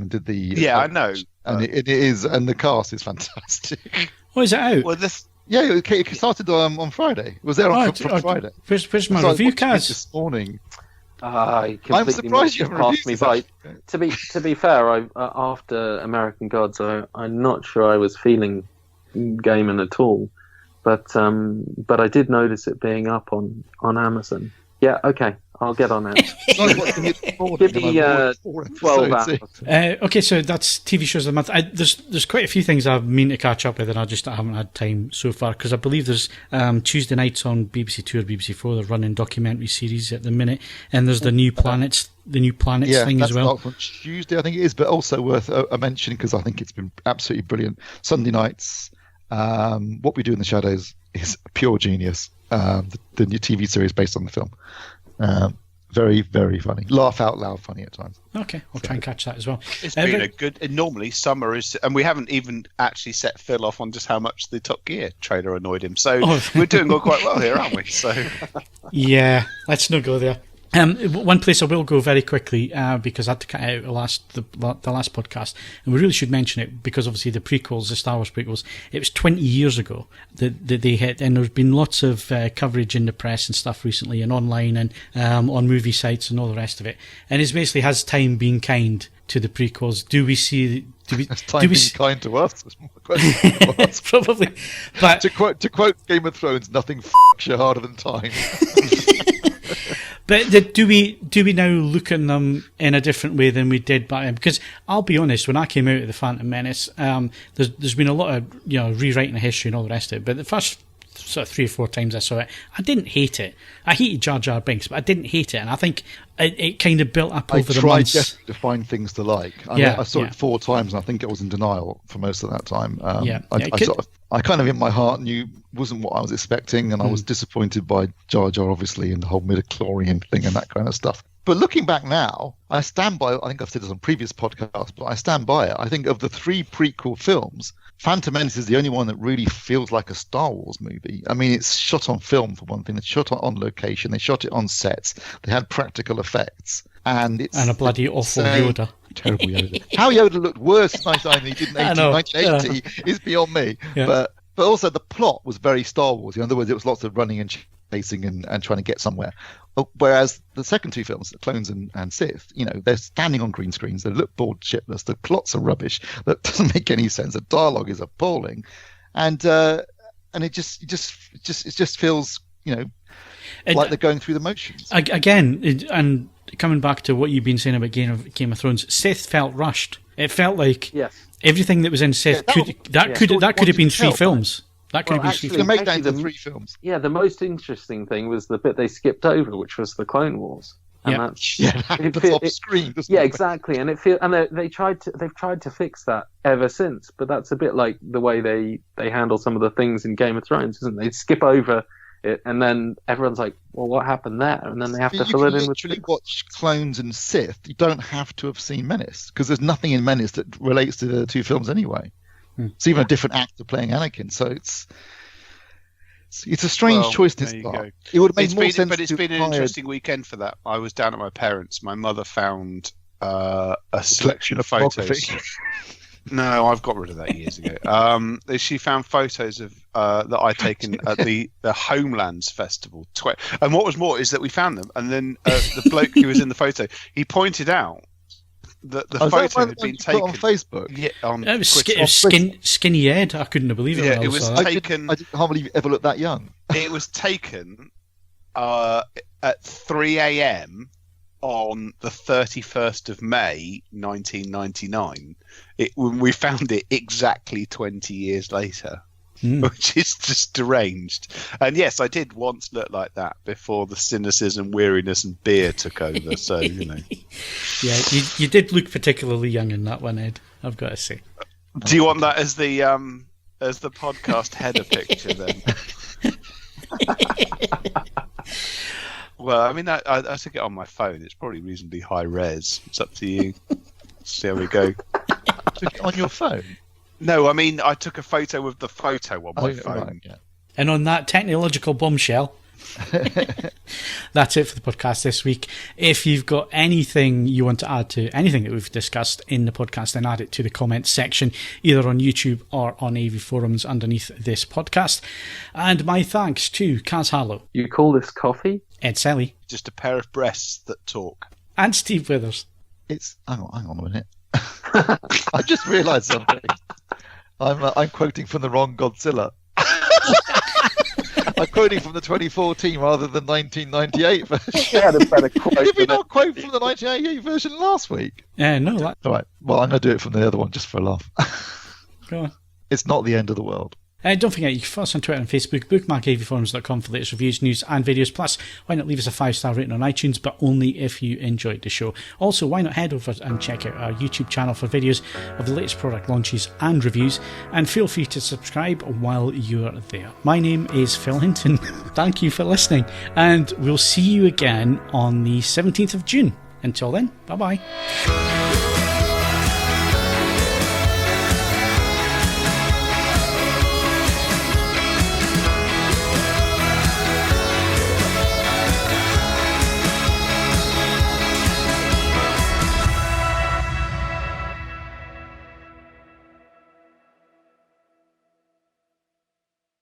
did the. Yeah, I know, and it is, and the cast is fantastic. Oh, is it out? Well, it started on Friday. It was there on Friday. Where's my review, Kaz? This morning. I'm surprised you haven't passed me by. To be fair, after American Gods, I'm not sure I was feeling Gaiman at all, but I did notice it being up on Amazon. Yeah, okay, I'll get on it. Give me 12 hours. Okay, so that's TV shows of the month. There's quite a few things I mean to catch up with, and I haven't had time so far, because I believe there's Tuesday nights on BBC Two or BBC Four. They're running documentary series at the minute, and there's the New Planets thing as well. On Tuesday, I think it is, but also worth a mention because I think it's been absolutely brilliant. Sunday nights, What We Do in the Shadows is pure genius. The new TV series based on the film. Very, very funny. Laugh out loud funny at times. Okay, I'll try and catch that as well. It's been a good. Normally, summer is, and we haven't even actually set Phil off on just how much the Top Gear trailer annoyed him. So we're doing all quite well here, aren't we? So yeah, let's not go there. One place I will go very quickly because I had to cut out the last podcast, and we really should mention it because obviously the prequels, the Star Wars prequels, it was 20 years ago that they hit, and there's been lots of coverage in the press and stuff recently, and online and on movie sites and all the rest of it. And it's basically, has time been kind to the prequels? Do we see? Has time been kind to us? That's my question. Probably, but to quote Game of Thrones, nothing f***s you harder than time. But do we now look at them in a different way than we did back then? Because I'll be honest, when I came out of the Phantom Menace, there's been a lot of rewriting the history and all the rest of it. But the first sort of 3 or 4 times I saw it, I didn't hate it. I hated Jar Jar Binks, but I didn't hate it, and I think it kind of built up over the months. I tried to find things to like. I saw it 4 times, and I think it was in denial for most of that time. I kind of in my heart knew it wasn't what I was expecting, and I was disappointed by Jar Jar, obviously, and the whole midichlorian thing and that kind of stuff. But looking back now, I stand by, I think I've said this on previous podcasts, but I stand by it. I think of the 3 prequel films, Phantom Menace is the only one that really feels like a Star Wars movie. I mean, it's shot on film, for one thing. It's shot on location. They shot it on sets. They had practical effects. And a bloody awful Yoda. Terrible Yoda. How Yoda looked worse in 1980 than 1980 is beyond me. Yeah. But also the plot was very Star Wars. In other words, it was lots of running and chasing and trying to get somewhere. Whereas the second 2 films, Clones and Sith, they're standing on green screens. They look bored shitless. The plots are rubbish. That doesn't make any sense. The dialogue is appalling, and it just feels like they're going through the motions again. And coming back to what you've been saying about Game of Thrones, Sith felt rushed. It felt like everything that was in Sith could have been 3 films. That could have been 3 films. The make down to 3 films. Yeah, the most interesting thing was the bit they skipped over, which was the Clone Wars. And that's off screen. Yeah, exactly. And they've tried to fix that ever since. But that's a bit like the way they handle some of the things in Game of Thrones, isn't it? They skip over it, and then everyone's like, "Well, what happened there?" And then they have to fill it in with. You watch Clones and Sith. You don't have to have seen Menace because there's nothing in Menace that relates to the 2 films anyway. It's even a different actor playing Anakin, so it's a strange choice this far. It would have made more sense. But it's been an interesting weekend for that. I was down at my parents'. My mother found a selection of photos. No, I've got rid of that years ago. She found photos of that I'd taken at the Homelands Festival. And what was more is that we found them, and then the bloke who was in the photo, he pointed out that the photo had been taken on Facebook. Yeah, it was skinny head. I couldn't believe it. Yeah, it was taken. I can't believe you ever looked that young. It was taken at 3 a.m. on the 31st of May, 1999. We found it exactly 20 years later. Which is just deranged. And yes, I did once look like that before the cynicism, weariness, and beer took over. So Yeah, you did look particularly young in that one, Ed. I've got to say. Do you want that as the podcast header picture then? Well, I mean, I took it on my phone. It's probably reasonably high res. It's up to you. So there we go. Took it on your phone. No, I mean, I took a photo of the photo on my phone. Right, yeah. And on that technological bombshell, that's it for the podcast this week. If you've got anything you want to add to anything that we've discussed in the podcast, then add it to the comments section, either on YouTube or on AVForums underneath this podcast. And my thanks to Kaz Harlow. You call this coffee? Ed Selley. Just a pair of breasts that talk. And Steve Withers. Hang on a minute. I just realised something. I'm quoting from the wrong Godzilla. I'm quoting from the 2014 rather than 1998 version. You had a better quote. Did we not quote from the 1988 version last week? No. All right. Well, I'm going to do it from the other one just for a laugh. Go on. It's not the end of the world. Don't forget, you can follow us on Twitter and Facebook, bookmark avforums.com for latest reviews, news and videos. Plus, why not leave us a 5-star rating on iTunes, but only if you enjoyed the show. Also, why not head over and check out our YouTube channel for videos of the latest product launches and reviews, and feel free to subscribe while you're there. My name is Phil Hinton. Thank you for listening, and we'll see you again on the 17th of June. Until then, bye-bye.